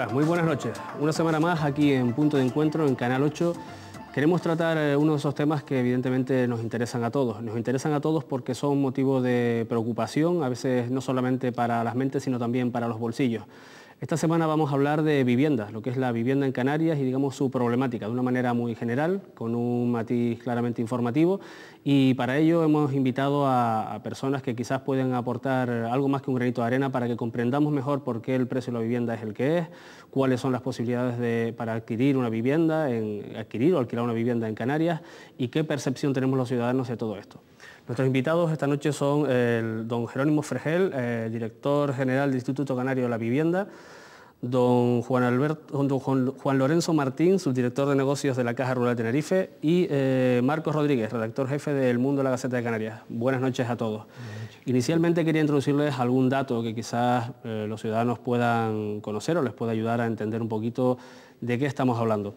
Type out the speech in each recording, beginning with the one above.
Hola, muy buenas noches. Una semana más aquí en Punto de Encuentro, en Canal 8. Queremos tratar uno de esos temas que evidentemente nos interesan a todos. Nos interesan a todos porque son motivo de preocupación, a veces no solamente para las mentes, sino también para los bolsillos. Esta semana vamos a hablar de vivienda, lo que es la vivienda en Canarias y digamos su problemática de una manera muy general, con un matiz claramente informativo, y para ello hemos invitado a personas que quizás pueden aportar algo más que un granito de arena para que comprendamos mejor por qué el precio de la vivienda es el que es, cuáles son las posibilidades para adquirir una vivienda, adquirir o alquilar una vivienda en Canarias y qué percepción tenemos los ciudadanos de todo esto. Nuestros invitados esta noche son el don Jerónimo Fregel, director general del Instituto Canario de la Vivienda, don Juan Lorenzo Martín, subdirector de negocios de la Caja Rural de Tenerife, y Marcos Rodríguez, redactor jefe de El Mundo de la Gaceta de Canarias. Buenas noches a todos. Inicialmente quería introducirles algún dato que quizás los ciudadanos puedan conocer o les pueda ayudar a entender un poquito de qué estamos hablando.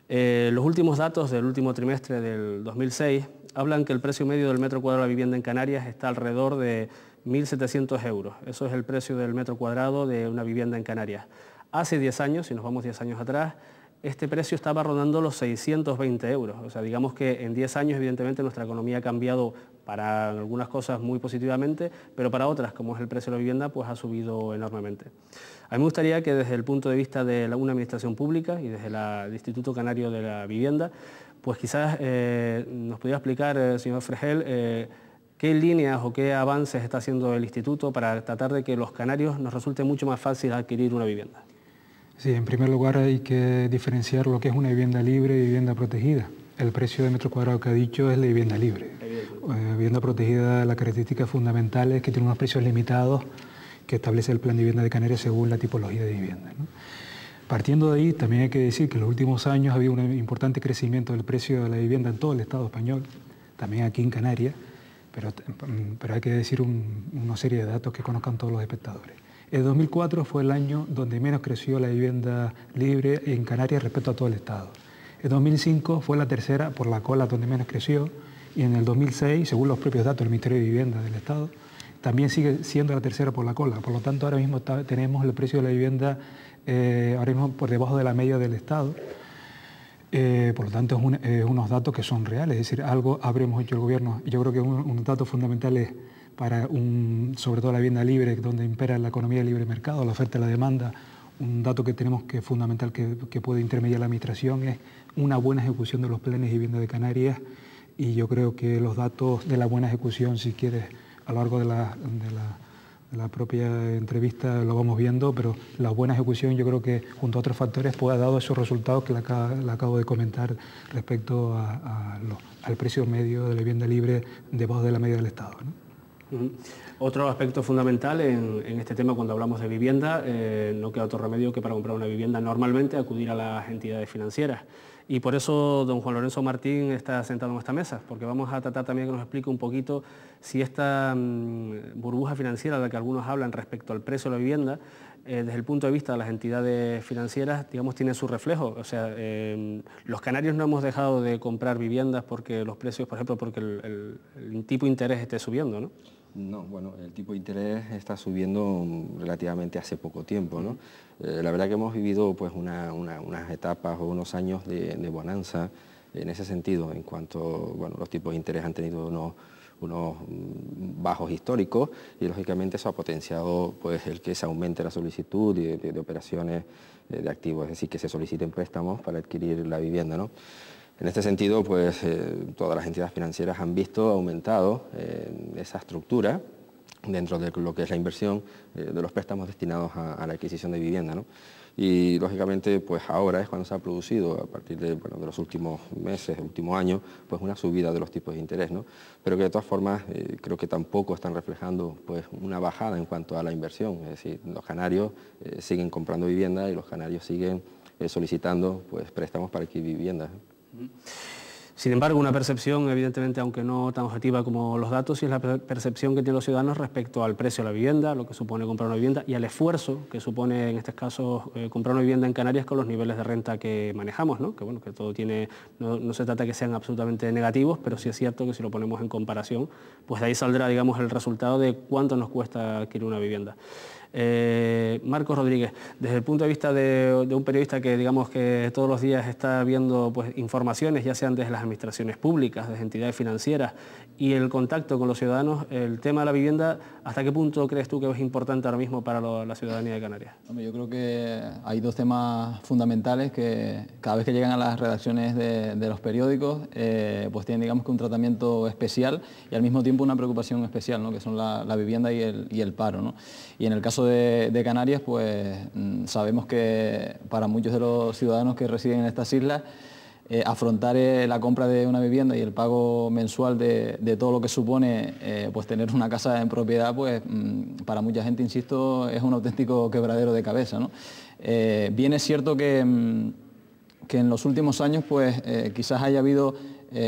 Los últimos datos del último trimestre del 2006 hablan que el precio medio del metro cuadrado de la vivienda en Canarias está alrededor de 1.700 euros. Eso es el precio del metro cuadrado de una vivienda en Canarias. Hace 10 años, si nos vamos 10 años atrás, este precio estaba rondando los 620 euros. O sea, digamos que en 10 años, evidentemente, nuestra economía ha cambiado para algunas cosas muy positivamente, pero para otras, como es el precio de la vivienda, pues ha subido enormemente. A mí me gustaría que desde el punto de vista de una administración pública y desde el Instituto Canario de la Vivienda, pues quizás nos pudiera explicar, señor Fregel, qué líneas o qué avances está haciendo el Instituto para tratar de que los canarios nos resulte mucho más fácil adquirir una vivienda. Sí, en primer lugar hay que diferenciar lo que es una vivienda libre y vivienda protegida. El precio de metro cuadrado que ha dicho es la vivienda libre. Vivienda protegida, la característica fundamental es que tiene unos precios limitados que establece el Plan de Vivienda de Canarias según la tipología de vivienda, ¿no? Partiendo de ahí, también hay que decir que en los últimos años ha habido un importante crecimiento del precio de la vivienda en todo el Estado español, también aquí en Canarias, pero hay que decir una serie de datos que conozcan todos los espectadores. El 2004 fue el año donde menos creció la vivienda libre en Canarias respecto a todo el Estado. El 2005 fue la tercera por la cola donde menos creció, y en el 2006, según los propios datos del Ministerio de Vivienda del Estado, también sigue siendo la tercera por la cola. Por lo tanto, ahora mismo tenemos el precio de la vivienda ahora mismo por debajo de la media del Estado. Por lo tanto, unos datos que son reales, es decir, algo habremos hecho el gobierno. Yo creo que un dato fundamental es para sobre todo la vivienda libre, donde impera la economía de libre mercado, la oferta y la demanda. Un dato que tenemos que fundamental que puede intermediar la administración es una buena ejecución de los planes de vivienda de Canarias, y yo creo que los datos de la buena ejecución, si quieres, a lo largo de la propia entrevista lo vamos viendo, pero la buena ejecución yo creo que junto a otros factores pues ha dado esos resultados que le acabo de comentar respecto al precio medio de la vivienda libre debajo de la media del Estado, ¿no? Otro aspecto fundamental en este tema cuando hablamos de vivienda, no queda otro remedio que para comprar una vivienda normalmente acudir a las entidades financieras. Y por eso don Juan Lorenzo Martín está sentado en esta mesa, porque vamos a tratar también que nos explique un poquito si esta burbuja financiera de la que algunos hablan respecto al precio de la vivienda, desde el punto de vista de las entidades financieras, digamos, tiene su reflejo. O sea, los canarios no hemos dejado de comprar viviendas porque los precios, por ejemplo, porque el tipo de interés esté subiendo, ¿no? No, bueno, el tipo de interés está subiendo relativamente hace poco tiempo, ¿no? La verdad que hemos vivido pues unas etapas o unos años de bonanza en ese sentido, en cuanto, bueno, los tipos de interés han tenido unos bajos históricos, y lógicamente eso ha potenciado pues el que se aumente la solicitud de operaciones de activos, es decir, que se soliciten préstamos para adquirir la vivienda, ¿no? En este sentido, pues todas las entidades financieras han visto aumentado esa estructura dentro de lo que es la inversión de los préstamos destinados a la adquisición de vivienda, ¿no? Y lógicamente, pues ahora es cuando se ha producido, a partir de los últimos meses, el último año, pues una subida de los tipos de interés, ¿no? Pero que de todas formas creo que tampoco están reflejando pues una bajada en cuanto a la inversión. Es decir, los canarios siguen comprando vivienda y los canarios siguen solicitando pues préstamos para adquirir viviendas. Sin embargo, una percepción, evidentemente, aunque no tan objetiva como los datos, sí es la percepción que tienen los ciudadanos respecto al precio de la vivienda, lo que supone comprar una vivienda y al esfuerzo que supone, en este caso, comprar una vivienda en Canarias con los niveles de renta que manejamos, ¿no? Que bueno, que todo tiene, no se trata de que sean absolutamente negativos, pero sí es cierto que si lo ponemos en comparación, pues de ahí saldrá, digamos, el resultado de cuánto nos cuesta adquirir una vivienda. Marcos Rodríguez, desde el punto de vista de un periodista que digamos que todos los días está viendo pues, informaciones, ya sean desde las administraciones públicas, desde entidades financieras y el contacto con los ciudadanos, el tema de la vivienda, ¿hasta qué punto crees tú que es importante ahora mismo para la ciudadanía de Canarias? Hombre, yo creo que hay dos temas fundamentales que cada vez que llegan a las redacciones de los periódicos pues tienen digamos que un tratamiento especial y al mismo tiempo una preocupación especial, ¿no? Que son la vivienda y el paro, ¿no? Y en el caso de Canarias, pues sabemos que para muchos de los ciudadanos que residen en estas islas, afrontar la compra de una vivienda y el pago mensual de todo lo que supone pues tener una casa en propiedad, pues para mucha gente, insisto, es un auténtico quebradero de cabeza, ¿no? Bien es cierto que en los últimos años pues quizás haya habido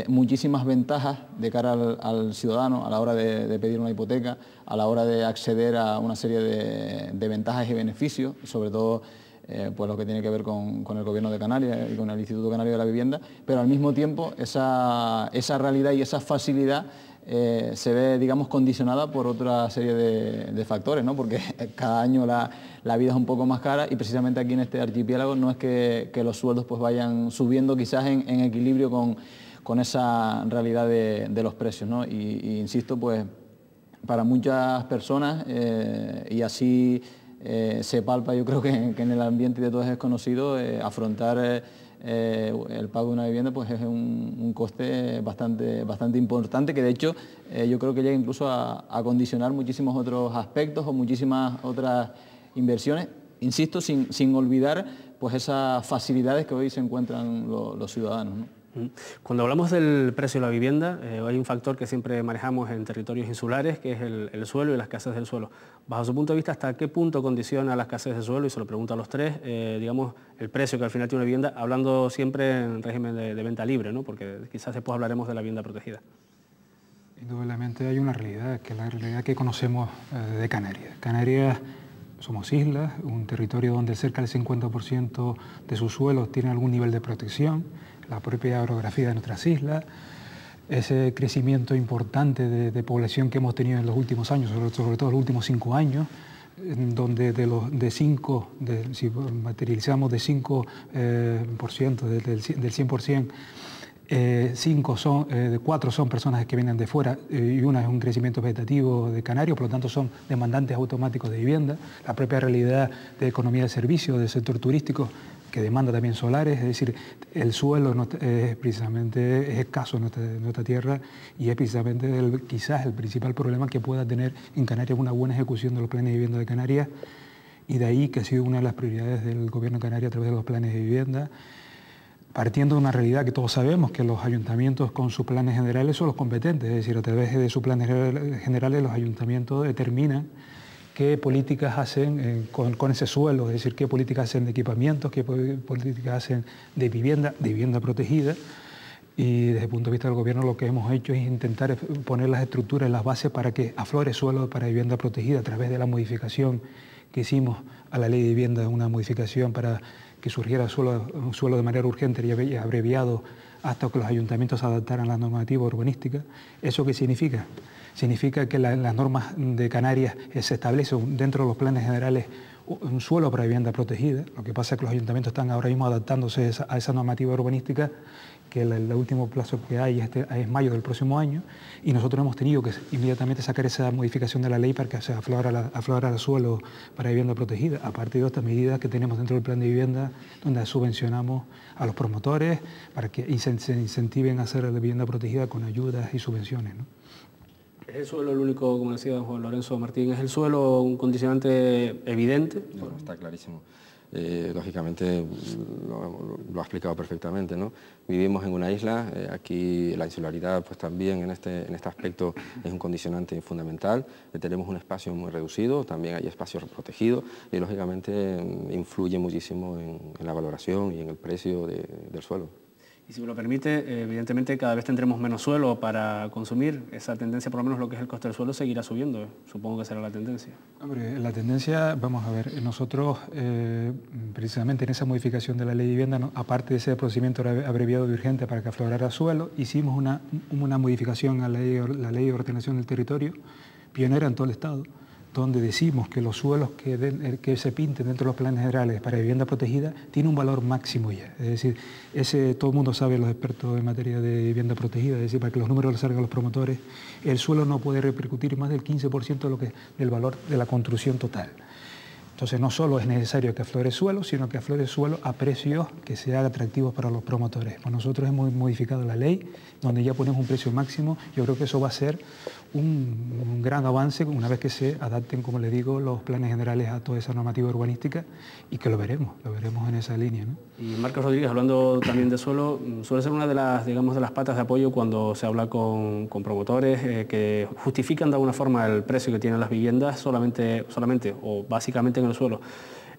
muchísimas ventajas de cara al ciudadano a la hora de pedir una hipoteca, a la hora de acceder a una serie de ventajas y beneficios, sobre todo pues lo que tiene que ver con el Gobierno de Canarias y con el Instituto Canario de la Vivienda, pero al mismo tiempo esa realidad y esa facilidad se ve, digamos, condicionada por otra serie de factores, ¿no? Porque cada año la vida es un poco más cara y precisamente aquí en este archipiélago no es que los sueldos pues vayan subiendo quizás en equilibrio con esa realidad de los precios, ¿no? Y insisto, pues para muchas personas, y así se palpa, yo creo que en el ambiente de todos es conocido, afrontar el pago de una vivienda pues es un coste bastante importante, que de hecho yo creo que llega incluso a condicionar muchísimos otros aspectos o muchísimas otras inversiones, insisto, sin olvidar pues esas facilidades que hoy se encuentran los ciudadanos, ¿no? Cuando hablamos del precio de la vivienda, hay un factor que siempre manejamos en territorios insulares, que es el suelo y la escasez del suelo. Bajo su punto de vista, ¿hasta qué punto condiciona la escasez del suelo? Y se lo pregunto a los tres, digamos, el precio que al final tiene una vivienda, hablando siempre en régimen de venta libre, ¿no? Porque quizás después hablaremos de la vivienda protegida. Indudablemente hay una realidad, que es la realidad que conocemos de Canarias. Canarias somos islas, un territorio donde cerca del 50% de sus suelos tienen algún nivel de protección, la propia orografía de nuestras islas, ese crecimiento importante de población que hemos tenido en los últimos años, sobre todo los últimos 5 años, donde si materializamos de 5%, del 100%, 4 son personas que vienen de fuera y una es un crecimiento vegetativo de Canarias, por lo tanto son demandantes automáticos de vivienda, la propia realidad de economía de servicios, del sector turístico, que demanda también solares, es decir, el suelo es escaso en nuestra tierra y es precisamente quizás el principal problema que pueda tener en Canarias una buena ejecución de los planes de vivienda de Canarias, y de ahí que ha sido una de las prioridades del Gobierno de Canarias a través de los planes de vivienda, partiendo de una realidad que todos sabemos, que los ayuntamientos con sus planes generales son los competentes, es decir, a través de sus planes generales los ayuntamientos determinan qué políticas hacen con ese suelo, es decir, qué políticas hacen de equipamientos, qué políticas hacen de vivienda protegida. Y desde el punto de vista del Gobierno lo que hemos hecho es intentar poner las estructuras, las bases para que aflore suelo para vivienda protegida a través de la modificación que hicimos a la ley de vivienda, una modificación para que surgiera un suelo de manera urgente y abreviado hasta que los ayuntamientos se adaptaran a la normativa urbanística. ¿Eso qué significa? Significa que las normas de Canarias se establecen dentro de los planes generales un suelo para vivienda protegida. Lo que pasa es que los ayuntamientos están ahora mismo adaptándose a esa normativa urbanística, que el último plazo que hay es mayo del próximo año, y nosotros hemos tenido que inmediatamente sacar esa modificación de la ley para que se aflorara el suelo para vivienda protegida, a partir de estas medidas que tenemos dentro del plan de vivienda, donde subvencionamos a los promotores para que se incentiven a hacer la vivienda protegida con ayudas y subvenciones, ¿no? ¿Es el suelo el único, como decía don Juan Lorenzo Martín, es el suelo un condicionante evidente? No, está clarísimo. Lógicamente lo ha explicado perfectamente, ¿no? Vivimos en una isla, aquí la insularidad pues también en este aspecto es un condicionante fundamental, tenemos un espacio muy reducido, también hay espacios protegidos y lógicamente influye muchísimo en la valoración y en el precio del suelo. Y si me lo permite, evidentemente cada vez tendremos menos suelo para consumir. Esa tendencia, por lo menos lo que es el coste del suelo, seguirá subiendo. Supongo que será la tendencia. Hombre, la tendencia, vamos a ver, nosotros precisamente en esa modificación de la ley de vivienda, ¿no?, aparte de ese procedimiento abreviado y urgente para que aflorara suelo, hicimos una modificación a la ley de ordenación del territorio, pionera en todo el Estado, donde decimos que los suelos que se pinten dentro de los planes generales para vivienda protegida tiene un valor máximo ya. Es decir, todo el mundo sabe, los expertos en materia de vivienda protegida, es decir, para que los números les salgan a los promotores, el suelo no puede repercutir más del 15% del valor de la construcción total. Entonces no solo es necesario que aflore suelo, sino que aflore suelo a precios que se hagan atractivos para los promotores. Pues nosotros hemos modificado la ley, donde ya ponemos un precio máximo. Yo creo que eso va a ser un gran avance una vez que se adapten, como les digo, los planes generales a toda esa normativa urbanística, y que lo veremos en esa línea, ¿no? Y Marcos Rodríguez, hablando también de suelo, suele ser una de las, digamos, de las patas de apoyo cuando se habla con promotores que justifican de alguna forma el precio que tienen las viviendas solamente o básicamente en el suelo.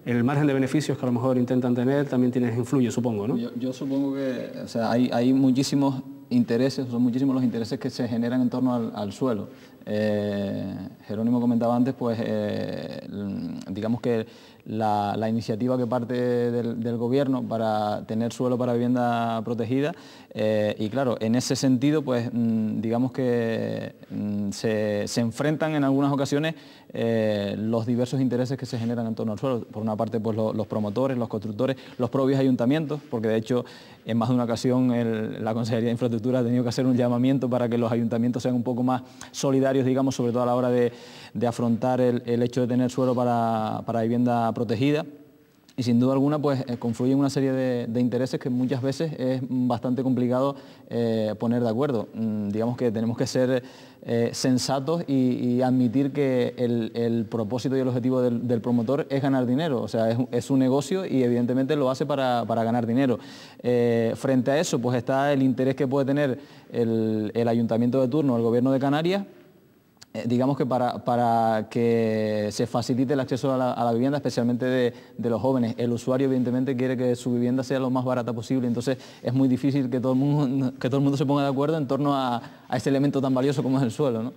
El margen de beneficios que a lo mejor intentan tener también influye, supongo, ¿no? Yo supongo que, o sea, hay muchísimos intereses, son muchísimos los intereses que se generan en torno al suelo. Jerónimo comentaba antes, pues, digamos que la iniciativa que parte del gobierno para tener suelo para vivienda protegida, y claro, en ese sentido, pues, digamos que se enfrentan en algunas ocasiones los diversos intereses que se generan en torno al suelo. Por una parte, pues los promotores, los constructores, los propios ayuntamientos, porque de hecho en más de una ocasión la Consejería de Infraestructura ha tenido que hacer un llamamiento para que los ayuntamientos sean un poco más solidarios, digamos, sobre todo a la hora de afrontar el hecho de tener suelo para vivienda protegida. Y sin duda alguna, pues, confluyen una serie de intereses que muchas veces es bastante complicado poner de acuerdo. Digamos que tenemos que ser sensatos y admitir que el propósito y el objetivo del promotor es ganar dinero. O sea, es un negocio y evidentemente lo hace para ganar dinero. Frente a eso, pues está el interés que puede tener el ayuntamiento de turno, el gobierno de Canarias, digamos que para que se facilite el acceso a la vivienda, especialmente de los jóvenes. El usuario evidentemente quiere que su vivienda sea lo más barata posible, entonces es muy difícil que todo el mundo se ponga de acuerdo en torno a ese elemento tan valioso como es el suelo, ¿no?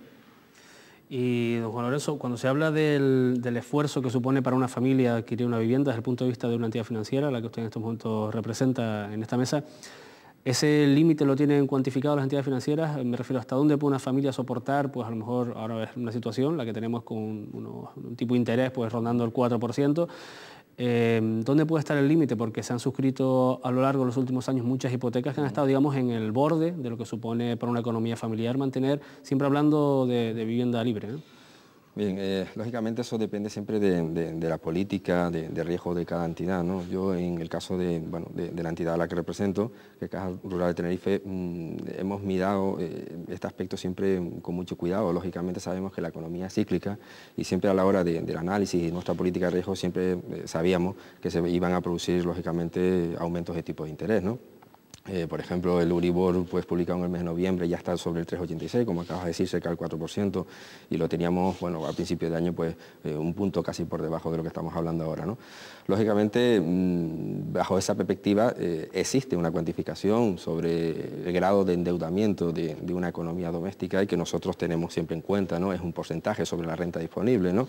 Y, don Juan Lorenzo, cuando se habla del esfuerzo que supone para una familia adquirir una vivienda desde el punto de vista de una entidad financiera, la que usted en estos momentos representa en esta mesa, ¿ese límite lo tienen cuantificado las entidades financieras? Me refiero, ¿hasta dónde puede una familia soportar? Pues a lo mejor ahora es una situación, la que tenemos con un tipo de interés pues rondando el 4%. ¿Dónde puede estar el límite? Porque se han suscrito a lo largo de los últimos años muchas hipotecas que han estado, digamos, en el borde de lo que supone para una economía familiar mantener, siempre hablando de vivienda libre, ¿no? Bien, lógicamente eso depende siempre de la política de riesgo de cada entidad, ¿no? Yo en el caso de la entidad a la que represento, que es Caja Rural de Tenerife, hemos mirado este aspecto siempre con mucho cuidado. Lógicamente sabemos que la economía es cíclica y siempre a la hora del análisis y nuestra política de riesgo siempre sabíamos que se iban a producir lógicamente aumentos de tipo de interés, ¿no? Por ejemplo, el Euribor pues, publicado en el mes de noviembre ya está sobre el 3,86, como acabas de decir, cerca del 4%, y lo teníamos, bueno, al principio de año, pues un punto casi por debajo de lo que estamos hablando ahora, ¿no? Lógicamente, bajo esa perspectiva, existe una cuantificación sobre el grado de endeudamiento de una economía doméstica y que nosotros tenemos siempre en cuenta, ¿no? Es un porcentaje sobre la renta disponible, ¿no?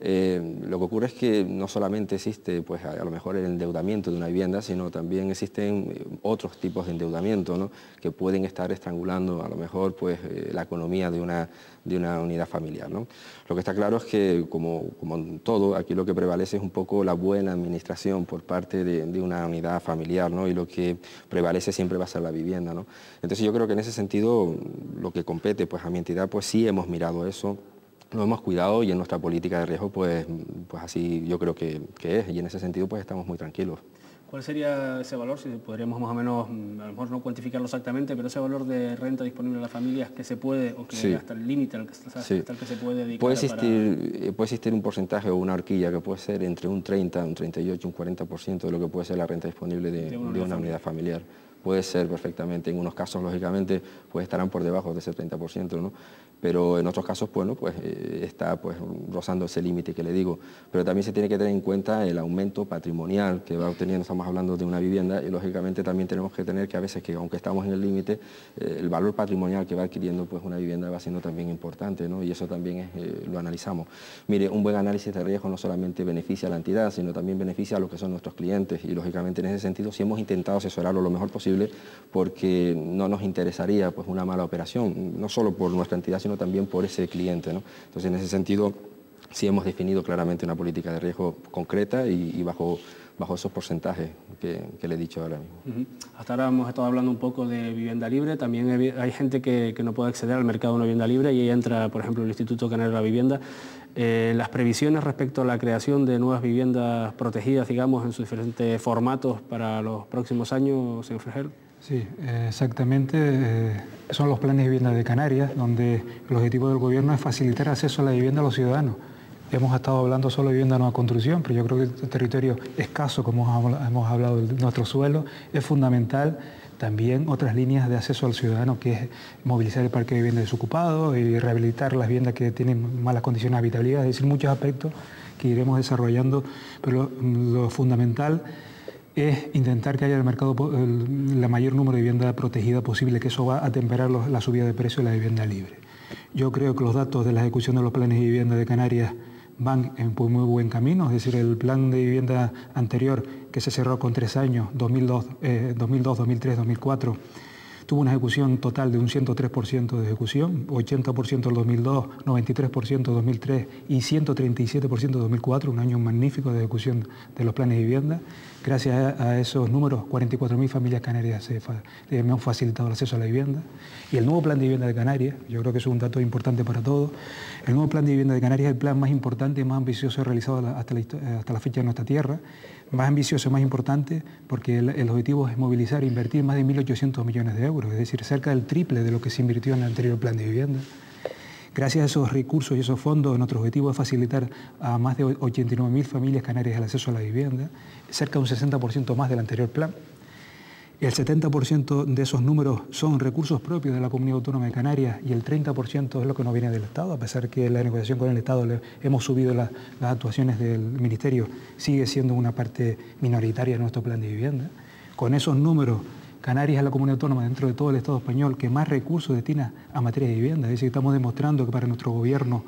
Lo que ocurre es que no solamente existe pues, a lo mejor el endeudamiento de una vivienda, sino también existen otros tipos de endeudamiento, ¿no? Que pueden estar estrangulando a lo mejor pues, la economía de una unidad familiar, ¿no? Lo que está claro es que, como en todo, aquí lo que prevalece es un poco la buena administración por parte de una unidad familiar, ¿no? Y lo que prevalece siempre va a ser la vivienda, ¿no? Entonces yo creo que en ese sentido lo que compete pues, a mi entidad, pues sí hemos mirado eso, lo hemos cuidado y en nuestra política de riesgo pues así yo creo que es, y en ese sentido pues estamos muy tranquilos. ¿Cuál sería ese valor? Si podríamos más o menos, a lo mejor no cuantificarlo exactamente, pero ese valor de renta disponible a las familias que se puede, o que sí, hasta el límite hasta el que se puede dedicar. Puede existir un porcentaje o una horquilla que puede ser entre un 30, un 38, un 40% de lo que puede ser la renta disponible de una unidad familiar. Puede ser perfectamente, en unos casos lógicamente pues estarán por debajo de ese 30%, ¿no? Pero en otros casos, bueno, pues está pues rozando ese límite que le digo. Pero también se tiene que tener en cuenta el aumento patrimonial que va obteniendo, estamos hablando de una vivienda, y lógicamente también tenemos que tener que a veces que aunque estamos en el límite, el valor patrimonial que va adquiriendo pues una vivienda va siendo también importante, ¿no? Y eso también lo analizamos. Mire, un buen análisis de riesgo no solamente beneficia a la entidad, sino también beneficia a los que son nuestros clientes, y lógicamente en ese sentido sí hemos intentado asesorarlo lo mejor posible, porque no nos interesaría pues una mala operación, no solo por nuestra entidad, sino también por ese cliente, ¿no? Entonces, en ese sentido, sí hemos definido claramente una política de riesgo concreta y bajo esos porcentajes que le he dicho ahora mismo. Hasta ahora hemos estado hablando un poco de vivienda libre, también hay gente que no puede acceder al mercado de una vivienda libre y ahí entra, por ejemplo, el Instituto Canario de la Vivienda. Las previsiones respecto a la creación de nuevas viviendas protegidas, digamos, en sus diferentes formatos para los próximos años, señor Frejel. Sí, exactamente. Son los planes de vivienda de Canarias, donde el objetivo del gobierno es facilitar acceso a la vivienda a los ciudadanos. Hemos estado hablando solo de vivienda de nueva construcción, pero yo creo que el territorio escaso, como hemos hablado de nuestro suelo, es fundamental. También otras líneas de acceso al ciudadano, que es movilizar el parque de vivienda desocupado y rehabilitar las viviendas que tienen malas condiciones de habitabilidad, es decir, muchos aspectos que iremos desarrollando, pero lo fundamental es intentar que haya en el mercado el mayor número de vivienda protegida posible, que eso va a atemperar la subida de precio de la vivienda libre. Yo creo que los datos de la ejecución de los planes de vivienda de Canarias van en muy buen camino, es decir, el plan de vivienda anterior, que se cerró con 3 años, 2002, 2003, 2004, tuvo una ejecución total de un 103% de ejecución, 80% en 2002, 93% en 2003 y 137% en 2004, un año magnífico de ejecución de los planes de vivienda. Gracias a esos números, 44.000 familias canarias hemos facilitado el acceso a la vivienda. Y el nuevo plan de vivienda de Canarias, yo creo que es un dato importante para todos, el nuevo plan de vivienda de Canarias es el plan más importante y más ambicioso realizado hasta la fecha de nuestra tierra, más ambicioso y más importante porque el objetivo es movilizar e invertir más de 1.800 millones de euros, es decir, cerca del triple de lo que se invirtió en el anterior plan de vivienda. Gracias a esos recursos y esos fondos, nuestro objetivo es facilitar a más de 89.000 familias canarias el acceso a la vivienda, cerca de un 60% más del anterior plan. El 70% de esos números son recursos propios de la Comunidad Autónoma de Canarias y el 30% es lo que nos viene del Estado, a pesar que en la negociación con el Estado hemos subido las actuaciones del Ministerio, sigue siendo una parte minoritaria de nuestro plan de vivienda. Con esos números, Canarias es la comunidad autónoma dentro de todo el Estado español que más recursos destina a materia de vivienda. Es decir, estamos demostrando que para nuestro gobierno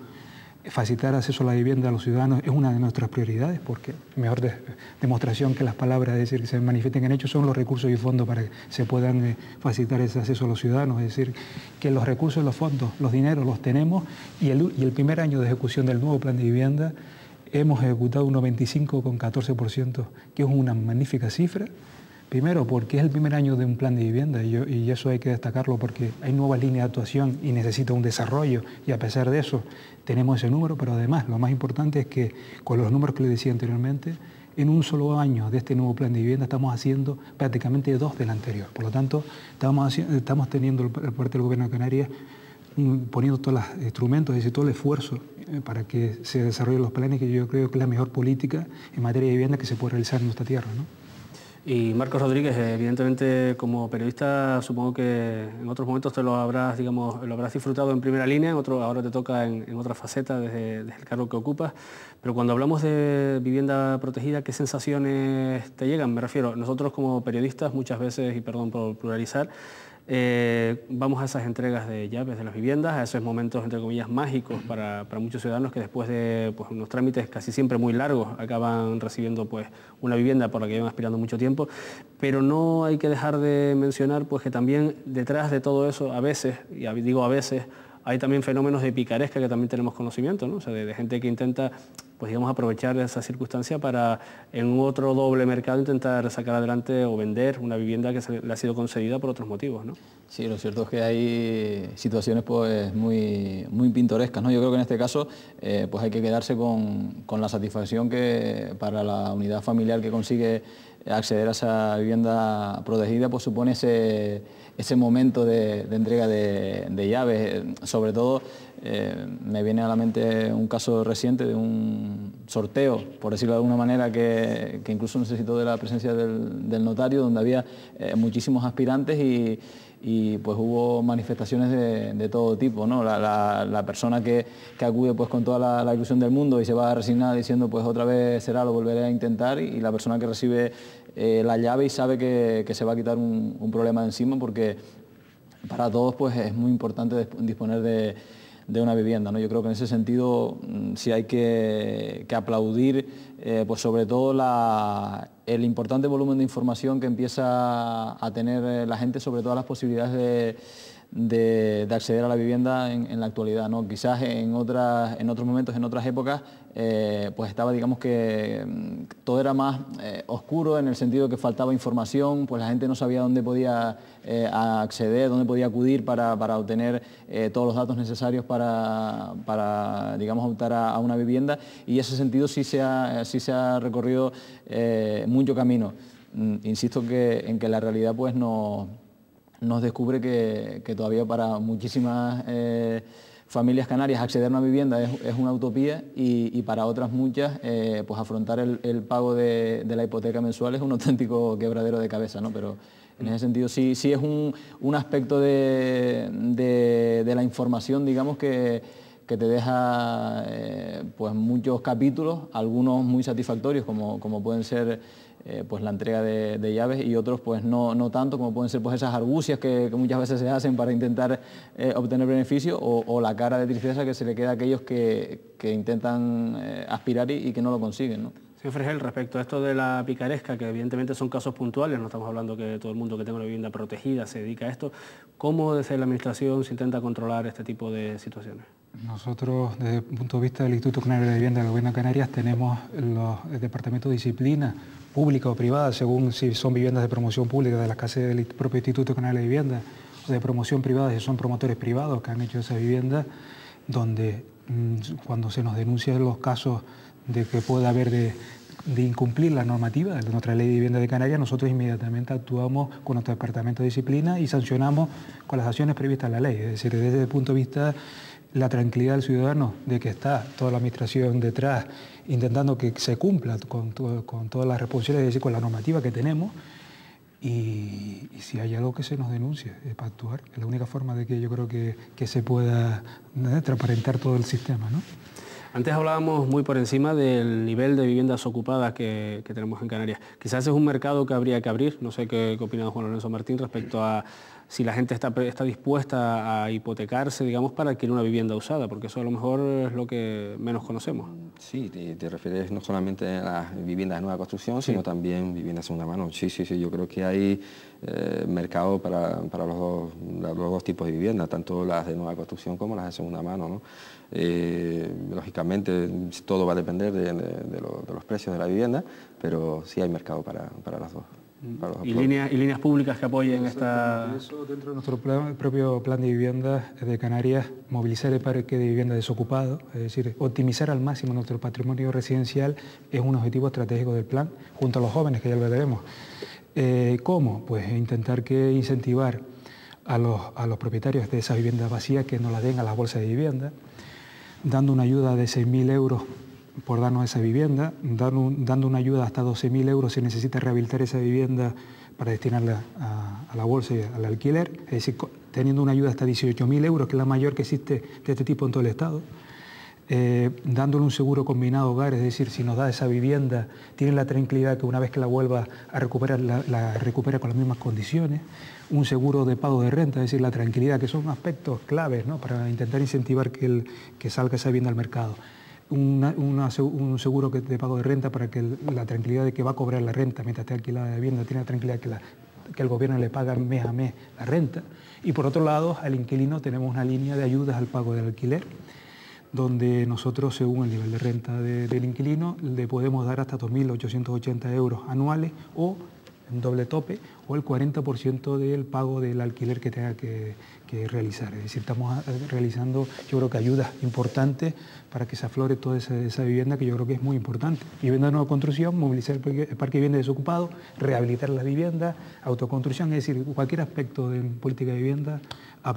facilitar acceso a la vivienda a los ciudadanos es una de nuestras prioridades, porque mejor demostración que las palabras, es decir, que se manifiesten en hechos, son los recursos y fondos para que se puedan facilitar ese acceso a los ciudadanos. Es decir, que los recursos, los fondos, los dineros los tenemos y el primer año de ejecución del nuevo plan de vivienda hemos ejecutado un 95,14%, que es una magnífica cifra. Primero, porque es el primer año de un plan de vivienda y eso hay que destacarlo porque hay nuevas líneas de actuación y necesita un desarrollo y a pesar de eso tenemos ese número, pero además lo más importante es que con los números que les decía anteriormente, en un solo año de este nuevo plan de vivienda estamos haciendo prácticamente 2 del anterior. Por lo tanto, estamos teniendo por parte del Gobierno de Canarias poniendo todos los instrumentos, es decir, todo el esfuerzo para que se desarrollen los planes, que yo creo que es la mejor política en materia de vivienda que se puede realizar en nuestra tierra, ¿no? Y Marcos Rodríguez, evidentemente como periodista supongo que en otros momentos te lo habrás, digamos, lo habrás disfrutado en primera línea, ahora te toca en otra faceta desde el cargo que ocupas, pero cuando hablamos de vivienda protegida, ¿qué sensaciones te llegan? Me refiero, nosotros como periodistas muchas veces, y perdón por pluralizar, vamos a esas entregas de llaves de las viviendas, a esos momentos entre comillas mágicos para muchos ciudadanos que después de unos trámites casi siempre muy largos acaban recibiendo una vivienda por la que llevan aspirando mucho tiempo, pero no hay que dejar de mencionar que también detrás de todo eso a veces, y digo a veces, hay también fenómenos de picaresca que también tenemos conocimiento, ¿no? O sea, de gente que intenta, digamos, aprovechar esa circunstancia para en otro doble mercado intentar sacar adelante o vender una vivienda que le ha sido concedida por otros motivos, ¿no? Sí, lo cierto es que hay situaciones muy pintorescas, ¿no? Yo creo que en este caso hay que quedarse con la satisfacción que para la unidad familiar que consigue acceder a esa vivienda protegida, supone ese momento de entrega de llaves. Sobre todo me viene a la mente un caso reciente de un sorteo, por decirlo de alguna manera, que incluso necesitó de la presencia del notario, donde había muchísimos aspirantes y hubo manifestaciones de todo tipo, ¿no? La persona que acude con toda la ilusión del mundo y se va a resignar diciendo otra vez será, lo volveré a intentar, y la persona que recibe la llave y sabe que se va a quitar un problema de encima, porque para todos es muy importante disponer de una vivienda, ¿no? Yo creo que en ese sentido sí hay que aplaudir sobre todo el importante volumen de información que empieza a tener la gente sobre todas las posibilidades de acceder a la vivienda en la actualidad, ¿no? Quizás en otros momentos, en otras épocas, pues estaba, digamos que todo era más oscuro, en el sentido que faltaba información, pues la gente no sabía dónde podía acceder, dónde podía acudir para obtener todos los datos necesarios para digamos, optar a una vivienda, y en ese sentido sí se ha recorrido mucho camino. Insisto en que la realidad pues nos descubre que todavía para muchísimas familias canarias acceder a una vivienda es una utopía, y para otras muchas pues afrontar el pago de la hipoteca mensual es un auténtico quebradero de cabeza, ¿no? Pero en ese sentido sí es un aspecto de la información, digamos, que te deja pues muchos capítulos, algunos muy satisfactorios como pueden ser pues la entrega de llaves, y otros pues no tanto, como pueden ser pues esas argucias que muchas veces se hacen para intentar obtener beneficio, o la cara de tristeza que se le queda a aquellos que intentan aspirar y que no lo consiguen, ¿no? Señor Fregel, respecto a esto de la picaresca, que evidentemente son casos puntuales, no estamos hablando que todo el mundo que tenga una vivienda protegida se dedica a esto, ¿cómo desde la Administración se intenta controlar este tipo de situaciones? Nosotros, desde el punto de vista del Instituto Canario de Vivienda del Gobierno de Canarias, tenemos el Departamento de Disciplina pública o privada, según si son viviendas de promoción pública de las casas del propio Instituto Canario de Vivienda, o de promoción privada si son promotores privados que han hecho esa vivienda, donde cuando se nos denuncian los casos de que pueda haber de incumplir la normativa de nuestra Ley de Vivienda de Canarias, nosotros inmediatamente actuamos con nuestro Departamento de Disciplina y sancionamos con las acciones previstas en la ley. Es decir, desde el punto de vista la tranquilidad del ciudadano de que está toda la Administración detrás intentando que se cumpla con todas las responsabilidades, es decir, con la normativa que tenemos, y si hay algo que se nos denuncie para actuar. Es la única forma de que yo creo que se pueda transparentar todo el sistema, ¿no? Antes hablábamos muy por encima del nivel de viviendas ocupadas que tenemos en Canarias. Quizás es un mercado que habría que abrir. No sé qué opina Juan Lorenzo Martín respecto a si la gente está dispuesta a hipotecarse, digamos, para adquirir una vivienda usada, porque eso a lo mejor es lo que menos conocemos. Sí, te refieres no solamente a las viviendas de nueva construcción, sino también viviendas de segunda mano. Sí, yo creo que hay mercado para los dos tipos de viviendas, tanto las de nueva construcción como las de segunda mano, ¿no? Lógicamente todo va a depender de los precios de la vivienda, pero sí hay mercado para las dos. ¿Y líneas públicas que apoyen esta...? Eso, dentro de nuestro propio plan de vivienda de Canarias, movilizar el parque de vivienda desocupado, es decir, optimizar al máximo nuestro patrimonio residencial, es un objetivo estratégico del plan, junto a los jóvenes, que ya lo veremos. ¿Cómo? Pues intentar incentivar a los propietarios de esas viviendas vacías que nos las den a las bolsas de vivienda, dando una ayuda de 6.000 euros por darnos esa vivienda, dando una ayuda hasta 12.000 euros si necesita rehabilitar esa vivienda para destinarla a la bolsa y al alquiler, es decir, teniendo una ayuda hasta 18.000 euros, que es la mayor que existe de este tipo en todo el Estado, dándole un seguro combinado hogar, es decir, si nos da esa vivienda, tiene la tranquilidad que una vez que la vuelva a recuperar, la recupera con las mismas condiciones, un seguro de pago de renta, es decir, la tranquilidad, que son aspectos claves, ¿no?, para intentar incentivar que salga esa vivienda al mercado. Un seguro de pago de renta para que la tranquilidad de que va a cobrar la renta mientras esté alquilada la vivienda, tiene la tranquilidad que el gobierno le paga mes a mes la renta. Y por otro lado, al inquilino tenemos una línea de ayudas al pago del alquiler, donde nosotros, según el nivel de renta del inquilino, le podemos dar hasta 2.880 euros anuales, o un doble tope, o el 40% del pago del alquiler que tenga que realizar. Es decir, estamos realizando, yo creo que ayudas importantes para que se aflore toda esa vivienda, que yo creo que es muy importante. Vivienda de nueva construcción, movilizar el parque de vivienda desocupado, rehabilitar las viviendas, autoconstrucción, es decir, cualquier aspecto de política de vivienda